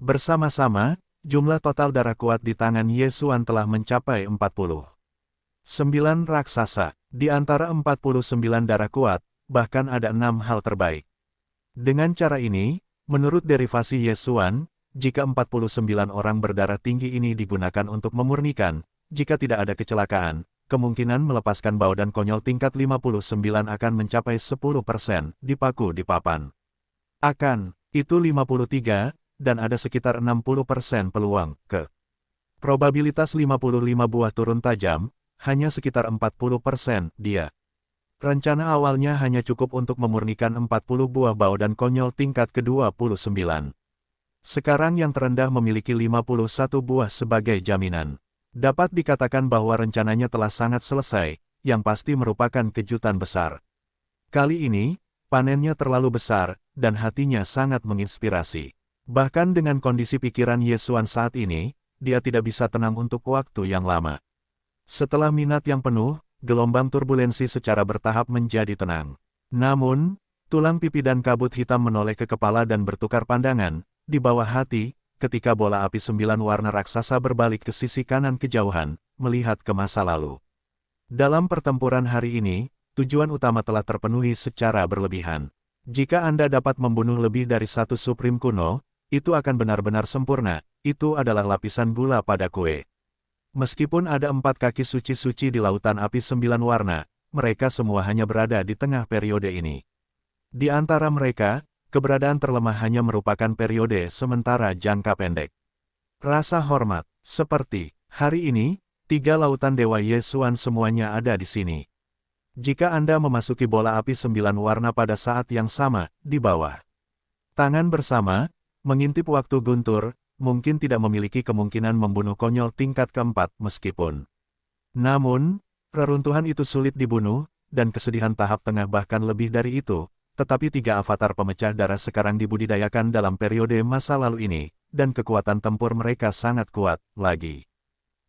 Bersama-sama, jumlah total darah kuat di tangan Ye Xuan telah mencapai 49 raksasa, di antara 49 darah kuat, bahkan ada 6 hal terbaik. Dengan cara ini, menurut derivasi Ye Xuan, jika 49 orang berdarah tinggi ini digunakan untuk memurnikan, jika tidak ada kecelakaan, kemungkinan melepaskan bau dan konyol tingkat 59 akan mencapai 10%, dipaku di papan. Itu 53, dan ada sekitar 60% peluang, probabilitas 55 buah turun tajam, hanya sekitar 40%, dia. Rencana awalnya hanya cukup untuk memurnikan 40 buah bau dan konyol tingkat ke-29. Sekarang yang terendah memiliki 51 buah sebagai jaminan. Dapat dikatakan bahwa rencananya telah sangat selesai, yang pasti merupakan kejutan besar. Kali ini, panennya terlalu besar, dan hatinya sangat menginspirasi. Bahkan dengan kondisi pikiran Ye Xuan saat ini, dia tidak bisa tenang untuk waktu yang lama. Setelah minat yang penuh, gelombang turbulensi secara bertahap menjadi tenang. Namun, tulang pipi dan kabut hitam menoleh ke kepala dan bertukar pandangan. Di bawah hati, ketika bola api 9 warna raksasa berbalik ke sisi kanan kejauhan, melihat ke masa lalu. Dalam pertempuran hari ini, tujuan utama telah terpenuhi secara berlebihan. Jika Anda dapat membunuh lebih dari satu Supreme kuno, itu akan benar-benar sempurna, itu adalah lapisan gula pada kue. Meskipun ada 4 kaki suci-suci di lautan api 9 warna, mereka semua hanya berada di tengah periode ini. Di antara mereka, keberadaan terlemah hanya merupakan periode sementara jangka pendek. Rasa hormat, seperti hari ini, 3 lautan Dewa Ye Xuan semuanya ada di sini. Jika Anda memasuki bola api 9 warna pada saat yang sama, di bawah tangan bersama, Mengintip waktu guntur, mungkin tidak memiliki kemungkinan membunuh konyol tingkat keempat meskipun. Namun, reruntuhan itu sulit dibunuh, dan kesedihan tahap tengah bahkan lebih dari itu, tetapi 3 avatar pemecah darah sekarang dibudidayakan dalam periode masa lalu ini, dan kekuatan tempur mereka sangat kuat, lagi.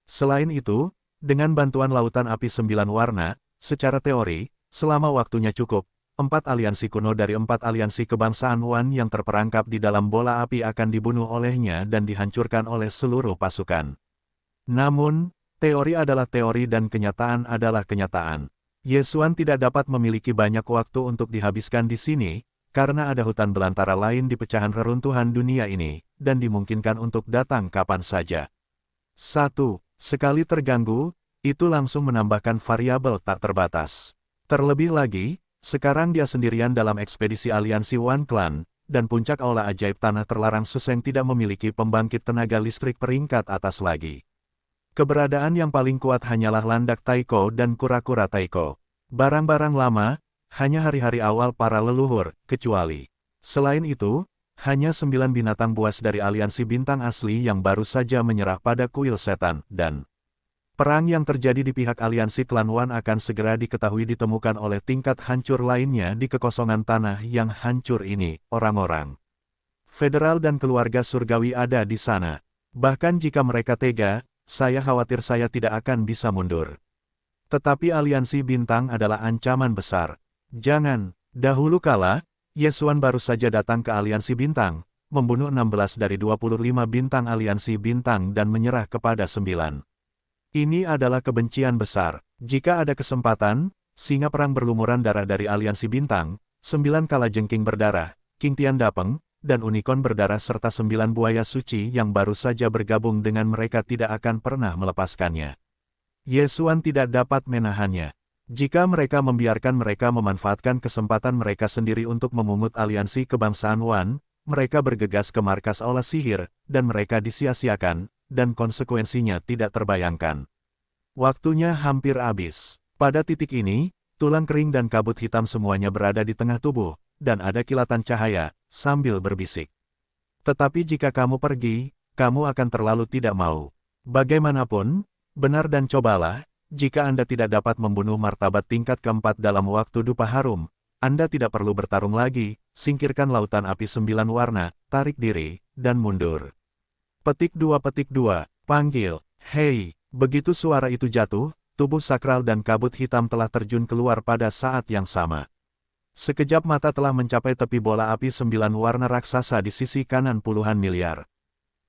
Selain itu, dengan bantuan lautan api 9 warna, secara teori, selama waktunya cukup, 4 aliansi kuno dari 4 aliansi kebangsaan Wan yang terperangkap di dalam bola api akan dibunuh olehnya dan dihancurkan oleh seluruh pasukan. Namun, teori adalah teori dan kenyataan adalah kenyataan. Yesuan tidak dapat memiliki banyak waktu untuk dihabiskan di sini, karena ada hutan belantara lain di pecahan reruntuhan dunia ini, dan dimungkinkan untuk datang kapan saja. 1. Sekali terganggu, itu langsung menambahkan variabel tak terbatas. Terlebih lagi, sekarang dia sendirian dalam ekspedisi aliansi Wan Clan, dan puncak aula ajaib tanah terlarang Suseng tidak memiliki pembangkit tenaga listrik peringkat atas lagi. Keberadaan yang paling kuat hanyalah landak Taiko dan kura-kura Taiko. Barang-barang lama, hanya hari-hari awal para leluhur, kecuali. Selain itu, hanya 9 binatang buas dari aliansi bintang asli yang baru saja menyerah pada kuil setan, dan perang yang terjadi di pihak aliansi klan Wan akan segera diketahui ditemukan oleh tingkat hancur lainnya di kekosongan tanah yang hancur ini, orang-orang federal dan keluarga surgawi ada di sana. Bahkan jika mereka tega, saya khawatir saya tidak akan bisa mundur. Tetapi aliansi bintang adalah ancaman besar. Jangan, dahulu kala, Yesuan baru saja datang ke aliansi bintang, membunuh 16 dari 25 bintang aliansi bintang dan menyerah kepada 9. Ini adalah kebencian besar. Jika ada kesempatan, singa perang berlumuran darah dari aliansi bintang, 9 kalajengking berdarah, King Tian Dapeng, dan unicorn berdarah serta 9 buaya suci yang baru saja bergabung dengan mereka tidak akan pernah melepaskannya. Yesuan tidak dapat menahannya. Jika mereka membiarkan mereka memanfaatkan kesempatan mereka sendiri untuk memungut aliansi kebangsaan Wan, mereka bergegas ke markas aula sihir, dan mereka disia-siakan, dan konsekuensinya tidak terbayangkan. Waktunya hampir habis. Pada titik ini, tulang kering dan kabut hitam semuanya berada di tengah tubuh, dan ada kilatan cahaya, sambil berbisik. Tetapi jika kamu pergi, kamu akan terlalu tidak mau. Bagaimanapun, benar dan cobalah, jika Anda tidak dapat membunuh martabat tingkat keempat dalam waktu dupa harum, Anda tidak perlu bertarung lagi, singkirkan lautan api 9 warna, tarik diri, dan mundur. Petik 2 panggil, hei, begitu suara itu jatuh, tubuh sakral dan kabut hitam telah terjun keluar pada saat yang sama. Sekejap mata telah mencapai tepi bola api 9 warna raksasa di sisi kanan puluhan miliar.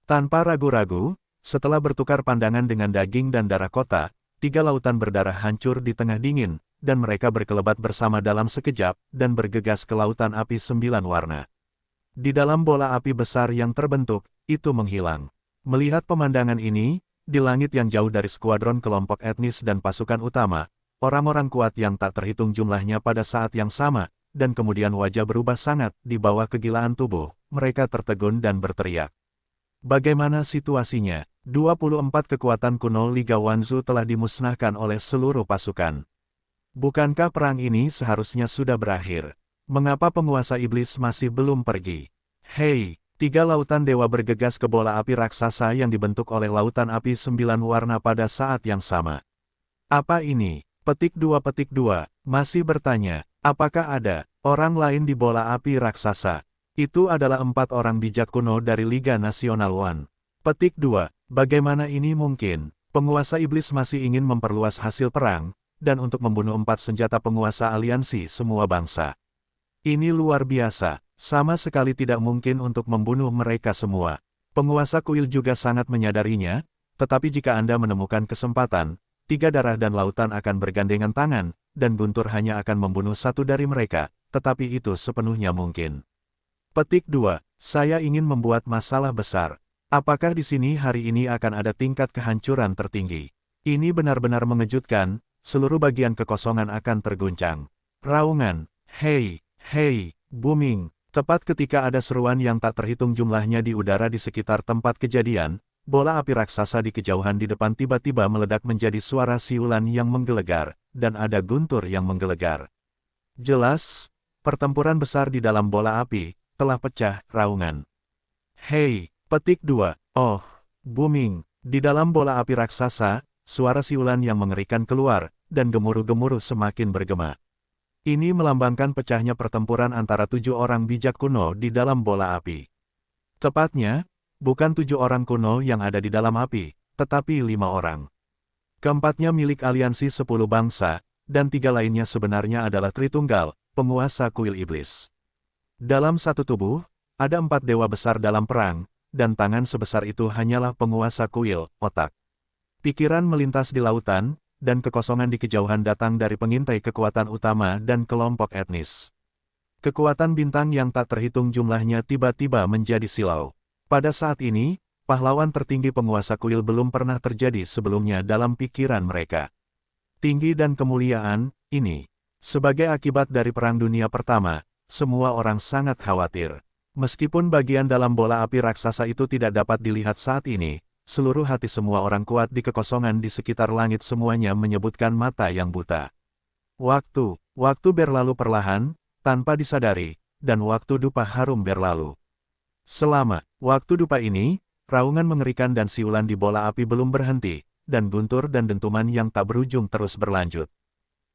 Tanpa ragu-ragu, setelah bertukar pandangan dengan daging dan darah kota, 3 lautan berdarah hancur di tengah dingin, dan mereka berkelebat bersama dalam sekejap, dan bergegas ke lautan api 9 warna. Di dalam bola api besar yang terbentuk, itu menghilang. Melihat pemandangan ini, di langit yang jauh dari skuadron kelompok etnis dan pasukan utama, orang-orang kuat yang tak terhitung jumlahnya pada saat yang sama, dan kemudian wajah berubah sangat di bawah kegilaan tubuh, mereka tertegun dan berteriak. Bagaimana situasinya? 24 kekuatan kuno Liga Wanzu telah dimusnahkan oleh seluruh pasukan. Bukankah perang ini seharusnya sudah berakhir? Mengapa penguasa iblis masih belum pergi? Hei, 3 lautan dewa bergegas ke bola api raksasa yang dibentuk oleh lautan api 9 warna pada saat yang sama. Apa ini? Petik 2 masih bertanya, apakah ada orang lain di bola api raksasa? Itu adalah 4 orang bijak kuno dari Liga Nasional Wan. Petik 2, bagaimana ini mungkin? Penguasa iblis masih ingin memperluas hasil perang, dan untuk membunuh 4 senjata penguasa aliansi semua bangsa. Ini luar biasa, sama sekali tidak mungkin untuk membunuh mereka semua. Penguasa kuil juga sangat menyadarinya, tetapi jika Anda menemukan kesempatan, 3 darah dan lautan akan bergandengan tangan, dan guntur hanya akan membunuh 1 dari mereka, tetapi itu sepenuhnya mungkin. Petik 2, saya ingin membuat masalah besar. Apakah di sini hari ini akan ada tingkat kehancuran tertinggi? Ini benar-benar mengejutkan, seluruh bagian kekosongan akan terguncang. Raungan, hei, booming. Tepat ketika ada seruan yang tak terhitung jumlahnya di udara di sekitar tempat kejadian, bola api raksasa di kejauhan di depan tiba-tiba meledak menjadi suara siulan yang menggelegar, dan ada guntur yang menggelegar. Jelas, pertempuran besar di dalam bola api telah pecah. Raungan Hei, petik 2. Oh, booming. Di dalam bola api raksasa, suara siulan yang mengerikan keluar, dan gemuruh-gemuruh semakin bergema. Ini melambangkan pecahnya pertempuran antara 7 orang bijak kuno di dalam bola api. Tepatnya, bukan 7 orang kuno yang ada di dalam api, tetapi 5 orang. Keempatnya milik aliansi 10 bangsa, dan 3 lainnya sebenarnya adalah Tritunggal, penguasa kuil iblis. Dalam satu tubuh, ada 4 dewa besar dalam perang, dan tangan sebesar itu hanyalah penguasa kuil, otak. Pikiran melintas di lautan, dan kekosongan di kejauhan datang dari pengintai kekuatan utama dan kelompok etnis. Kekuatan bintang yang tak terhitung jumlahnya tiba-tiba menjadi silau. Pada saat ini, pahlawan tertinggi penguasa kuil belum pernah terjadi sebelumnya dalam pikiran mereka. Tinggi dan kemuliaan, ini. Sebagai akibat dari Perang Dunia Pertama, semua orang sangat khawatir. Meskipun bagian dalam bola api raksasa itu tidak dapat dilihat saat ini, seluruh hati semua orang kuat di kekosongan di sekitar langit semuanya menyebutkan mata yang buta. Waktu berlalu perlahan, tanpa disadari, dan waktu dupa harum berlalu. Selama waktu dupa ini, raungan mengerikan dan siulan di bola api belum berhenti, dan guntur dan dentuman yang tak berujung terus berlanjut.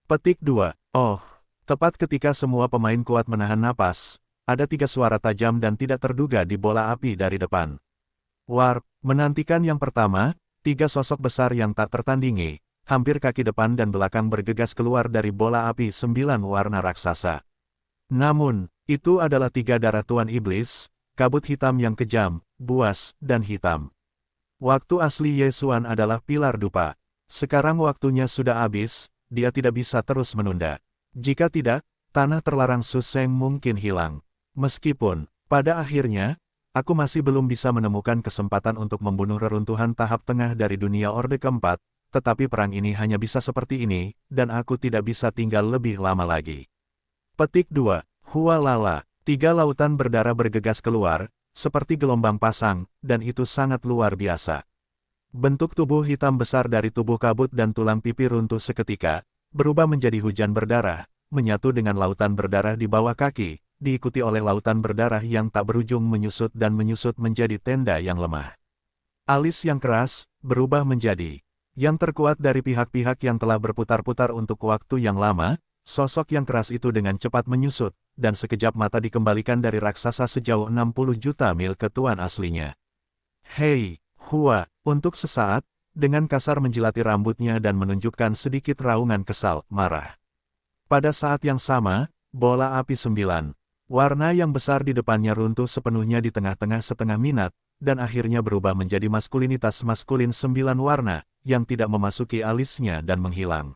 Petik 2. Oh, tepat ketika semua pemain kuat menahan napas, ada 3 suara tajam dan tidak terduga di bola api dari depan. Warp, menantikan yang pertama, 3 sosok besar yang tak tertandingi, hampir kaki depan dan belakang bergegas keluar dari bola api 9 warna raksasa. Namun, itu adalah 3 darah Tuan Iblis, kabut hitam yang kejam, buas, dan hitam. Waktu asli Yesuan adalah pilar dupa. Sekarang waktunya sudah habis, dia tidak bisa terus menunda. Jika tidak, tanah terlarang Suseng mungkin hilang. Meskipun, pada akhirnya, aku masih belum bisa menemukan kesempatan untuk membunuh reruntuhan tahap tengah dari dunia Orde keempat, tetapi perang ini hanya bisa seperti ini, dan aku tidak bisa tinggal lebih lama lagi. Petik 2. Hualala. 3 lautan berdarah bergegas keluar, seperti gelombang pasang, dan itu sangat luar biasa. Bentuk tubuh hitam besar dari tubuh kabut dan tulang pipi runtuh seketika, berubah menjadi hujan berdarah, menyatu dengan lautan berdarah di bawah kaki, diikuti oleh lautan berdarah yang tak berujung menyusut dan menyusut menjadi tenda yang lemah. Alis yang keras, berubah menjadi yang terkuat dari pihak-pihak yang telah berputar-putar untuk waktu yang lama, sosok yang keras itu dengan cepat menyusut, dan sekejap mata dikembalikan dari raksasa sejauh 60 juta mil ke tuan aslinya. Hei, Hua, untuk sesaat, dengan kasar menjilati rambutnya dan menunjukkan sedikit raungan kesal, marah. Pada saat yang sama, bola api 9. Warna yang besar di depannya runtuh sepenuhnya di tengah-tengah setengah minat, dan akhirnya berubah menjadi maskulinitas maskulin 9 warna, yang tidak memasuki alisnya dan menghilang.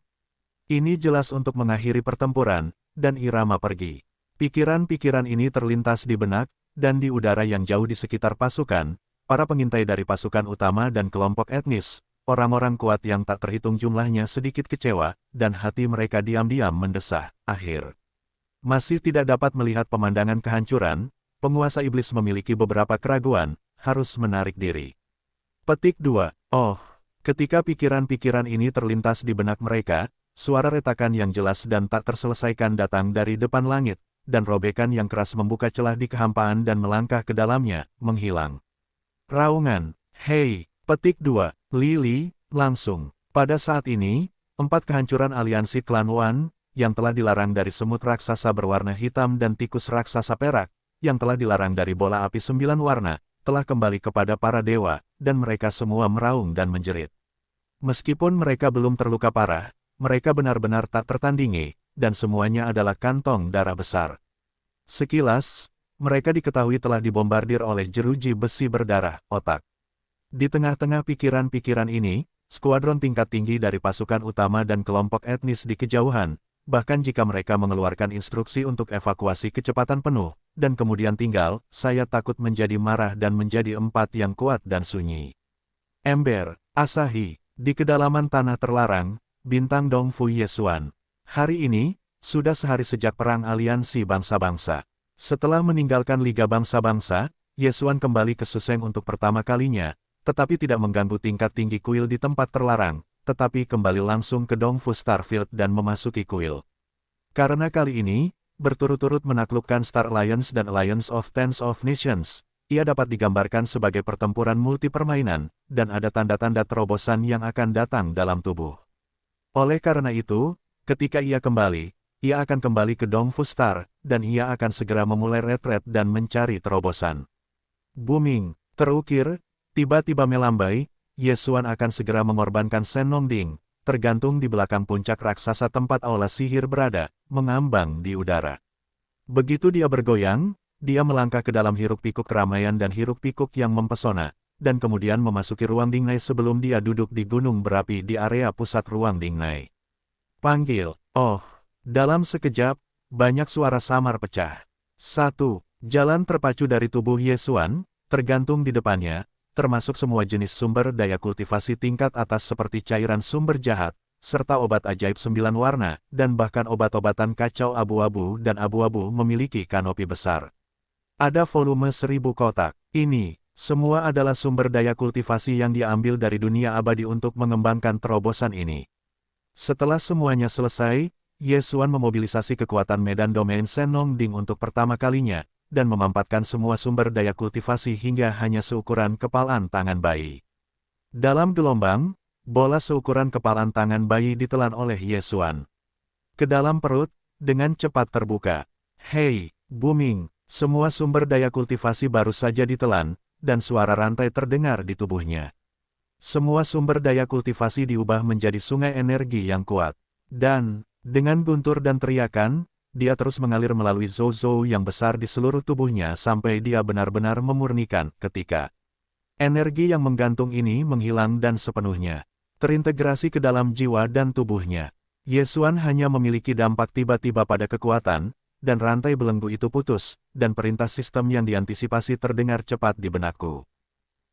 Ini jelas untuk mengakhiri pertempuran, dan irama pergi. Pikiran-pikiran ini terlintas di benak, dan di udara yang jauh di sekitar pasukan, para pengintai dari pasukan utama dan kelompok etnis, orang-orang kuat yang tak terhitung jumlahnya sedikit kecewa, dan hati mereka diam-diam mendesah, akhir. Masih tidak dapat melihat pemandangan kehancuran, penguasa iblis memiliki beberapa keraguan, harus menarik diri. Petik 2. Oh, ketika pikiran-pikiran ini terlintas di benak mereka, suara retakan yang jelas dan tak terselesaikan datang dari depan langit, dan robekan yang keras membuka celah di kehampaan dan melangkah ke dalamnya, menghilang. Raungan, hei, petik 2, Lili, langsung. Pada saat ini, 4 kehancuran aliansi klan Wan, yang telah dilarang dari semut raksasa berwarna hitam dan tikus raksasa perak, yang telah dilarang dari bola api 9 warna, telah kembali kepada para dewa, dan mereka semua meraung dan menjerit. Meskipun mereka belum terluka parah, mereka benar-benar tak tertandingi, dan semuanya adalah kantong darah besar. Sekilas, mereka diketahui telah dibombardir oleh jeruji besi berdarah, otak. Di tengah-tengah pikiran-pikiran ini, skuadron tingkat tinggi dari pasukan utama dan kelompok etnis di kejauhan, bahkan jika mereka mengeluarkan instruksi untuk evakuasi kecepatan penuh, dan kemudian tinggal, saya takut menjadi marah dan menjadi 4 yang kuat dan sunyi. Ember, Asahi, di kedalaman tanah terlarang, bintang Dongfu Yesuan. Hari ini, sudah sehari sejak perang aliansi bangsa-bangsa. Setelah meninggalkan Liga Bangsa-Bangsa, Yesuan kembali ke Suseng untuk pertama kalinya, tetapi tidak mengganggu tingkat tinggi kuil di tempat terlarang, tetapi kembali langsung ke Dongfu Starfield dan memasuki kuil. Karena kali ini, berturut-turut menaklukkan Star Alliance dan Alliance of Tens of Nations, ia dapat digambarkan sebagai pertempuran multi permainan, dan ada tanda-tanda terobosan yang akan datang dalam tubuh. Oleh karena itu, ketika ia akan kembali ke Dongfu Star, dan ia akan segera memulai retret dan mencari terobosan. Booming, terukir, tiba-tiba melambai, Ye Xuan akan segera mengorbankan Shen Nongding, tergantung di belakang puncak raksasa tempat aula sihir berada, mengambang di udara. Begitu dia bergoyang, dia melangkah ke dalam hiruk-pikuk keramaian dan hiruk-pikuk yang mempesona, dan kemudian memasuki ruang Dingnai sebelum dia duduk di gunung berapi di area pusat ruang Dingnai. Panggil, oh! Dalam sekejap, banyak suara samar pecah. 1. Jalan terpacu dari tubuh Ye Xuan, tergantung di depannya, termasuk semua jenis sumber daya kultivasi tingkat atas seperti cairan sumber jahat, serta obat ajaib 9 warna, dan bahkan obat-obatan kacau abu-abu dan abu-abu memiliki kanopi besar. Ada volume 1000 kotak. Ini, semua adalah sumber daya kultivasi yang diambil dari dunia abadi untuk mengembangkan terobosan ini. Setelah semuanya selesai, Ye Xuan memobilisasi kekuatan medan domain Shen Nongding untuk pertama kalinya, dan memampatkan semua sumber daya kultivasi hingga hanya seukuran kepalan tangan bayi. Dalam gelombang, bola seukuran kepalan tangan bayi ditelan oleh Ye Xuan ke dalam perut, dengan cepat terbuka. Hei, booming, semua sumber daya kultivasi baru saja ditelan, dan suara rantai terdengar di tubuhnya. Semua sumber daya kultivasi diubah menjadi sungai energi yang kuat. Dan, dengan guntur dan teriakan, dia terus mengalir melalui zhou-zhou yang besar di seluruh tubuhnya sampai dia benar-benar memurnikan. Ketika energi yang menggantung ini menghilang dan sepenuhnya terintegrasi ke dalam jiwa dan tubuhnya, Ye Xuan hanya memiliki dampak tiba-tiba pada kekuatan, dan rantai belenggu itu putus, dan perintah sistem yang diantisipasi terdengar cepat di benakku.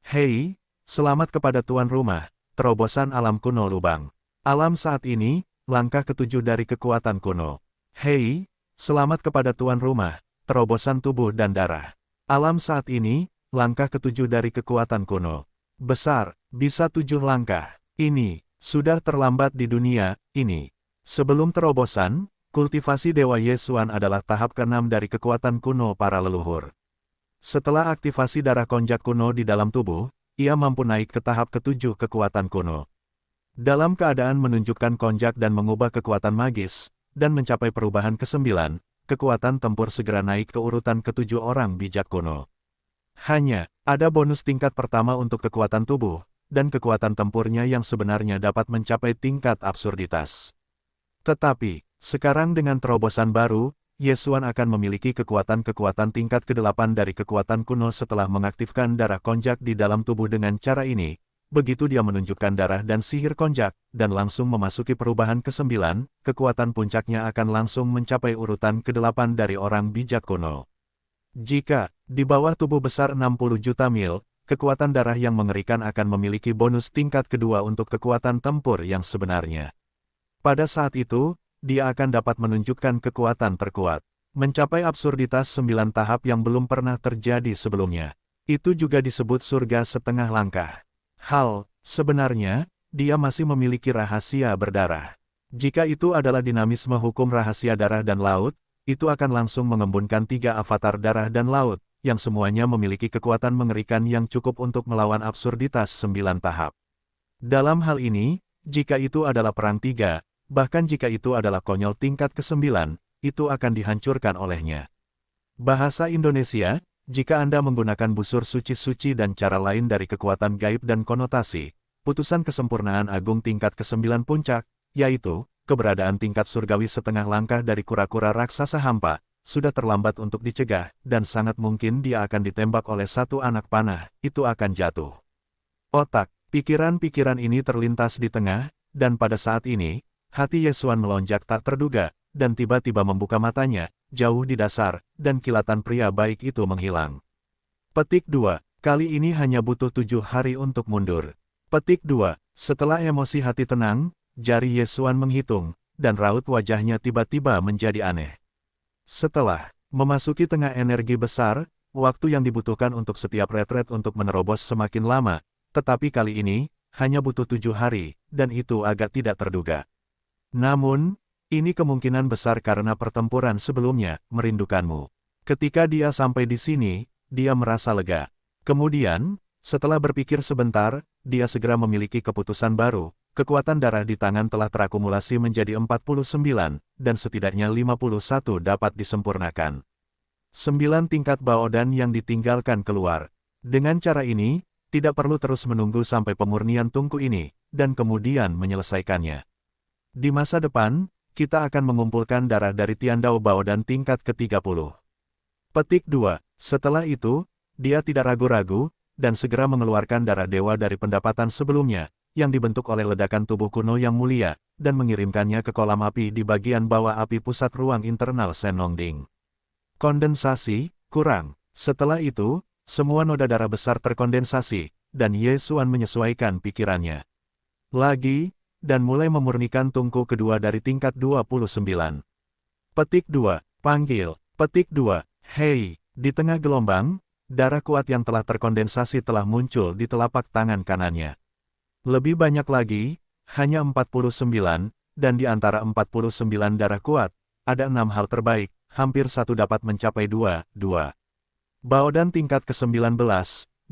Hei, selamat kepada tuan rumah, terobosan alam kuno lubang. Alam saat ini, langkah ketujuh dari kekuatan kuno. Hei, selamat kepada tuan rumah, terobosan tubuh dan darah. Alam saat ini, langkah ketujuh dari kekuatan kuno. Besar, bisa 7 langkah. Ini, sudah terlambat di dunia, ini. Sebelum terobosan, kultivasi Dewa Ye Xuan adalah tahap ke-6 dari kekuatan kuno para leluhur. Setelah aktivasi darah konjak kuno di dalam tubuh, ia mampu naik ke tahap ke-7 kekuatan kuno. Dalam keadaan menunjukkan konjak dan mengubah kekuatan magis, dan mencapai perubahan ke-9, kekuatan tempur segera naik ke urutan ke-7 orang bijak kuno. Hanya, ada bonus tingkat pertama untuk kekuatan tubuh, dan kekuatan tempurnya yang sebenarnya dapat mencapai tingkat absurditas. Tetapi, sekarang dengan terobosan baru, Ye Xuan akan memiliki kekuatan-kekuatan tingkat ke-8 dari kekuatan kuno setelah mengaktifkan darah konjak di dalam tubuh dengan cara ini. Begitu dia menunjukkan darah dan sihir konjak, dan langsung memasuki perubahan ke-9, kekuatan puncaknya akan langsung mencapai urutan ke-8 dari orang bijak kuno. Jika, di bawah tubuh besar 60 juta mil, kekuatan darah yang mengerikan akan memiliki bonus tingkat kedua untuk kekuatan tempur yang sebenarnya. Pada saat itu, dia akan dapat menunjukkan kekuatan terkuat. Mencapai absurditas 9 tahap yang belum pernah terjadi sebelumnya. Itu juga disebut surga setengah langkah. Sebenarnya, dia masih memiliki rahasia berdarah. Jika itu adalah dinamisme hukum rahasia darah dan laut, itu akan langsung mengembunkan 3 avatar darah dan laut, yang semuanya memiliki kekuatan mengerikan yang cukup untuk melawan absurditas 9 tahap. Dalam hal ini, jika itu adalah perang 3, bahkan jika itu adalah konyol tingkat ke-9, itu akan dihancurkan olehnya. Bahasa Indonesia, jika Anda menggunakan busur suci-suci dan cara lain dari kekuatan gaib dan konotasi, putusan kesempurnaan agung tingkat ke-9 puncak, yaitu, keberadaan tingkat surgawi setengah langkah dari kura-kura raksasa hampa, sudah terlambat untuk dicegah, dan sangat mungkin dia akan ditembak oleh satu anak panah, itu akan jatuh. Otak, pikiran-pikiran ini terlintas di tengah, dan pada saat ini, hati Ye Xuan melonjak tak terduga, dan tiba-tiba membuka matanya, jauh di dasar, dan kilatan pria baik itu menghilang. Petik 2. Kali ini hanya butuh 7 hari untuk mundur. Petik 2. Setelah emosi hati tenang, jari Ye Xuan menghitung, dan raut wajahnya tiba-tiba menjadi aneh. Setelah memasuki tengah energi besar, waktu yang dibutuhkan untuk setiap retret untuk menerobos semakin lama, tetapi kali ini, hanya butuh 7 hari, dan itu agak tidak terduga. Namun, ini kemungkinan besar karena pertempuran sebelumnya, merindukanmu. Ketika dia sampai di sini, dia merasa lega. Kemudian, setelah berpikir sebentar, dia segera memiliki keputusan baru. Kekuatan darah di tangan telah terakumulasi menjadi 49, dan setidaknya 51 dapat disempurnakan. 9 tingkat Baodan yang ditinggalkan keluar. Dengan cara ini, tidak perlu terus menunggu sampai pemurnian tungku ini, dan kemudian menyelesaikannya. Di masa depan, kita akan mengumpulkan darah dari Tiandao Baodan tingkat ke-30. Petik 2. Setelah itu, dia tidak ragu-ragu, dan segera mengeluarkan darah dewa dari pendapatan sebelumnya, yang dibentuk oleh ledakan tubuh kuno yang mulia, dan mengirimkannya ke kolam api di bagian bawah api pusat ruang internal Senongding. Kondensasi, kurang. Setelah itu, semua noda darah besar terkondensasi, dan Ye Xuan menyesuaikan pikirannya lagi, dan mulai memurnikan tungku kedua dari tingkat 29. Petik 2. Panggil. Petik 2. Hei, di tengah gelombang, darah kuat yang telah terkondensasi telah muncul di telapak tangan kanannya. Lebih banyak lagi, hanya 49, dan di antara 49 darah kuat, ada 6 hal terbaik, hampir satu dapat mencapai 2. Baodan tingkat ke-19,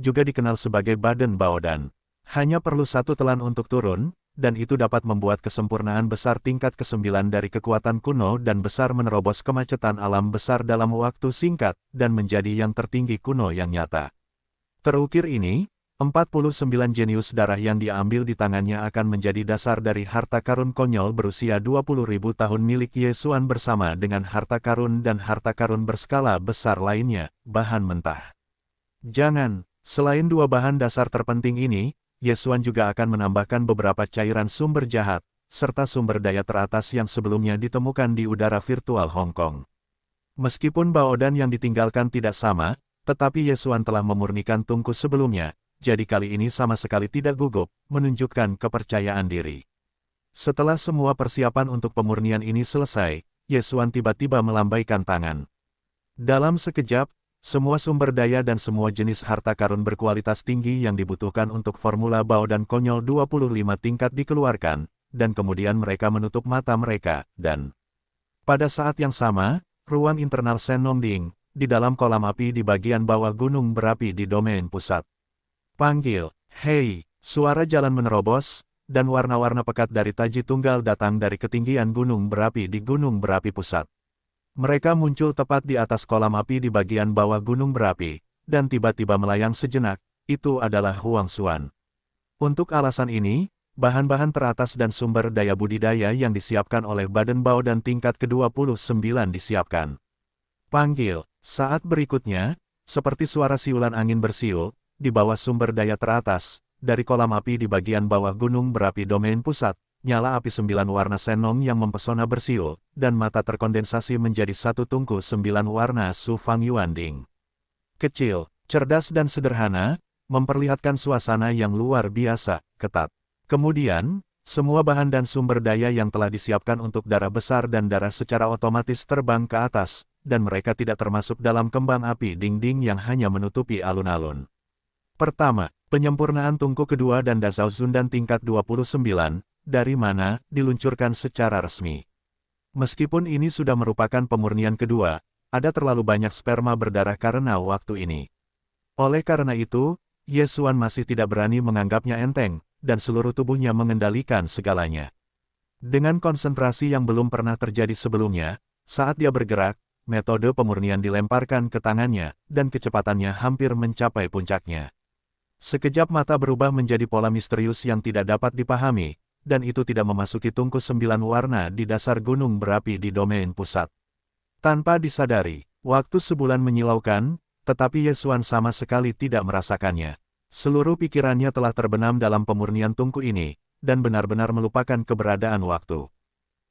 juga dikenal sebagai Badan Baodan. Hanya perlu satu telan untuk turun, dan itu dapat membuat kesempurnaan besar tingkat ke-9 dari kekuatan kuno dan besar menerobos kemacetan alam besar dalam waktu singkat, dan menjadi yang tertinggi kuno yang nyata. Terukir ini, 49 jenius darah yang diambil di tangannya akan menjadi dasar dari harta karun konyol berusia 20.000 tahun milik Ye Xuan bersama dengan harta karun dan harta karun berskala besar lainnya, bahan mentah. Jangan, selain dua bahan dasar terpenting ini, Ye Xuan juga akan menambahkan beberapa cairan sumber jahat, serta sumber daya teratas yang sebelumnya ditemukan di udara virtual Hong Kong. Meskipun Baodan yang ditinggalkan tidak sama, tetapi Ye Xuan telah memurnikan tungku sebelumnya, jadi kali ini sama sekali tidak gugup, menunjukkan kepercayaan diri. Setelah semua persiapan untuk pemurnian ini selesai, Ye Xuan tiba-tiba melambaikan tangan. Dalam sekejap, semua sumber daya dan semua jenis harta karun berkualitas tinggi yang dibutuhkan untuk formula Baodan konyol 25 tingkat dikeluarkan, dan kemudian mereka menutup mata mereka, dan pada saat yang sama, ruang internal Senongding, di dalam kolam api di bagian bawah gunung berapi di domain pusat. Panggil, hei, suara jalan menerobos, dan warna-warna pekat dari taji tunggal datang dari ketinggian gunung berapi di gunung berapi pusat. Mereka muncul tepat di atas kolam api di bagian bawah gunung berapi, dan tiba-tiba melayang sejenak, itu adalah Huang Xuan. Untuk alasan ini, bahan-bahan teratas dan sumber daya budidaya yang disiapkan oleh Badan Baodan tingkat ke-29 disiapkan. Panggil, saat berikutnya, seperti suara siulan angin bersiul, di bawah sumber daya teratas, dari kolam api di bagian bawah gunung berapi domain pusat, nyala api 9 warna senong yang mempesona bersiul, dan mata terkondensasi menjadi satu tungku 9 warna Su Fang Yuanding. Kecil, cerdas dan sederhana, memperlihatkan suasana yang luar biasa, ketat. Kemudian, semua bahan dan sumber daya yang telah disiapkan untuk darah besar dan darah secara otomatis terbang ke atas, dan mereka tidak termasuk dalam kembang api dinding yang hanya menutupi alun-alun. Pertama, penyempurnaan tungku kedua dan Dazhao Zundan tingkat 29, dari mana, diluncurkan secara resmi. Meskipun ini sudah merupakan pemurnian kedua, ada terlalu banyak sperma berdarah karena waktu ini. Oleh karena itu, Ye Xuan masih tidak berani menganggapnya enteng, dan seluruh tubuhnya mengendalikan segalanya. Dengan konsentrasi yang belum pernah terjadi sebelumnya, saat dia bergerak, metode pemurnian dilemparkan ke tangannya, dan kecepatannya hampir mencapai puncaknya. Sekejap mata berubah menjadi pola misterius yang tidak dapat dipahami, dan itu tidak memasuki tungku 9 warna di dasar gunung berapi di domain pusat. Tanpa disadari, waktu sebulan menyilaukan, tetapi Ye Xuan sama sekali tidak merasakannya. Seluruh pikirannya telah terbenam dalam pemurnian tungku ini, dan benar-benar melupakan keberadaan waktu.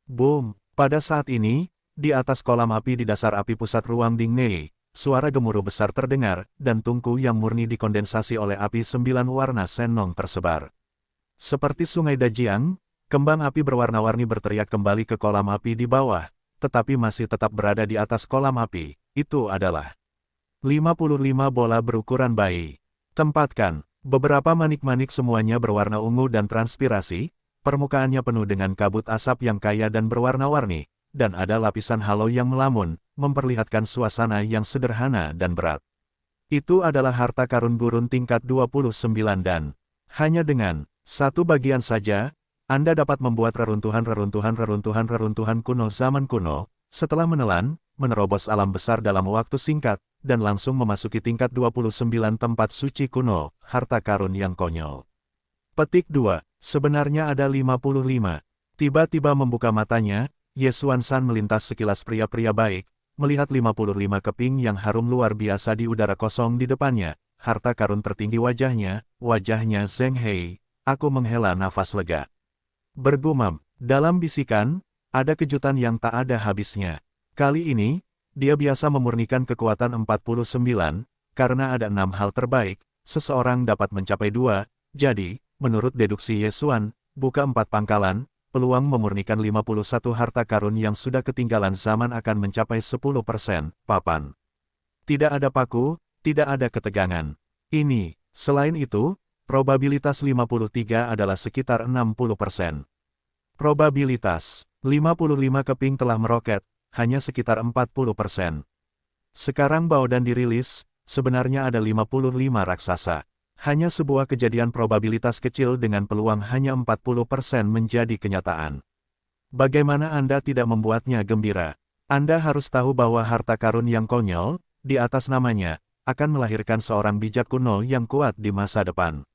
Boom! Pada saat ini, di atas kolam api di dasar api pusat ruang Dingnei, suara gemuruh besar terdengar, dan tungku yang murni dikondensasi oleh api 9 warna senong tersebar. Seperti sungai Dajiang, kembang api berwarna-warni berteriak kembali ke kolam api di bawah, tetapi masih tetap berada di atas kolam api. Itu adalah 55 bola berukuran bayi. Tempatkan, beberapa manik-manik semuanya berwarna ungu dan transpirasi, permukaannya penuh dengan kabut asap yang kaya dan berwarna-warni, dan ada lapisan halo yang melamun, memperlihatkan suasana yang sederhana dan berat. Itu adalah harta karun gurun tingkat 29 dan hanya dengan satu bagian saja, Anda dapat membuat reruntuhan kuno zaman kuno, setelah menerobos alam besar dalam waktu singkat, dan langsung memasuki tingkat 29 tempat suci kuno, harta karun yang konyol. Petik 2. Sebenarnya ada 55. Tiba-tiba membuka matanya, Ye Xuanzhan melintas sekilas pria-pria baik, melihat 55 keping yang harum luar biasa di udara kosong di depannya, harta karun tertinggi wajahnya Zheng Hei. Aku menghela nafas lega. Bergumam, dalam bisikan, ada kejutan yang tak ada habisnya. Kali ini, dia biasa memurnikan kekuatan 49, karena ada 6 hal terbaik, seseorang dapat mencapai 2, jadi, menurut deduksi Ye Xuan, buka 4 pangkalan, peluang memurnikan 51 harta karun yang sudah ketinggalan zaman akan mencapai 10%, papan. Tidak ada paku, tidak ada ketegangan. Ini, selain itu, probabilitas 53 adalah sekitar 60%. Probabilitas 55 keping telah meroket, hanya sekitar 40%. Sekarang Baodan dirilis, sebenarnya ada 55 raksasa. Hanya sebuah kejadian probabilitas kecil dengan peluang hanya 40% menjadi kenyataan. Bagaimana Anda tidak membuatnya gembira? Anda harus tahu bahwa harta karun yang konyol, di atas namanya, akan melahirkan seorang bijak kuno yang kuat di masa depan.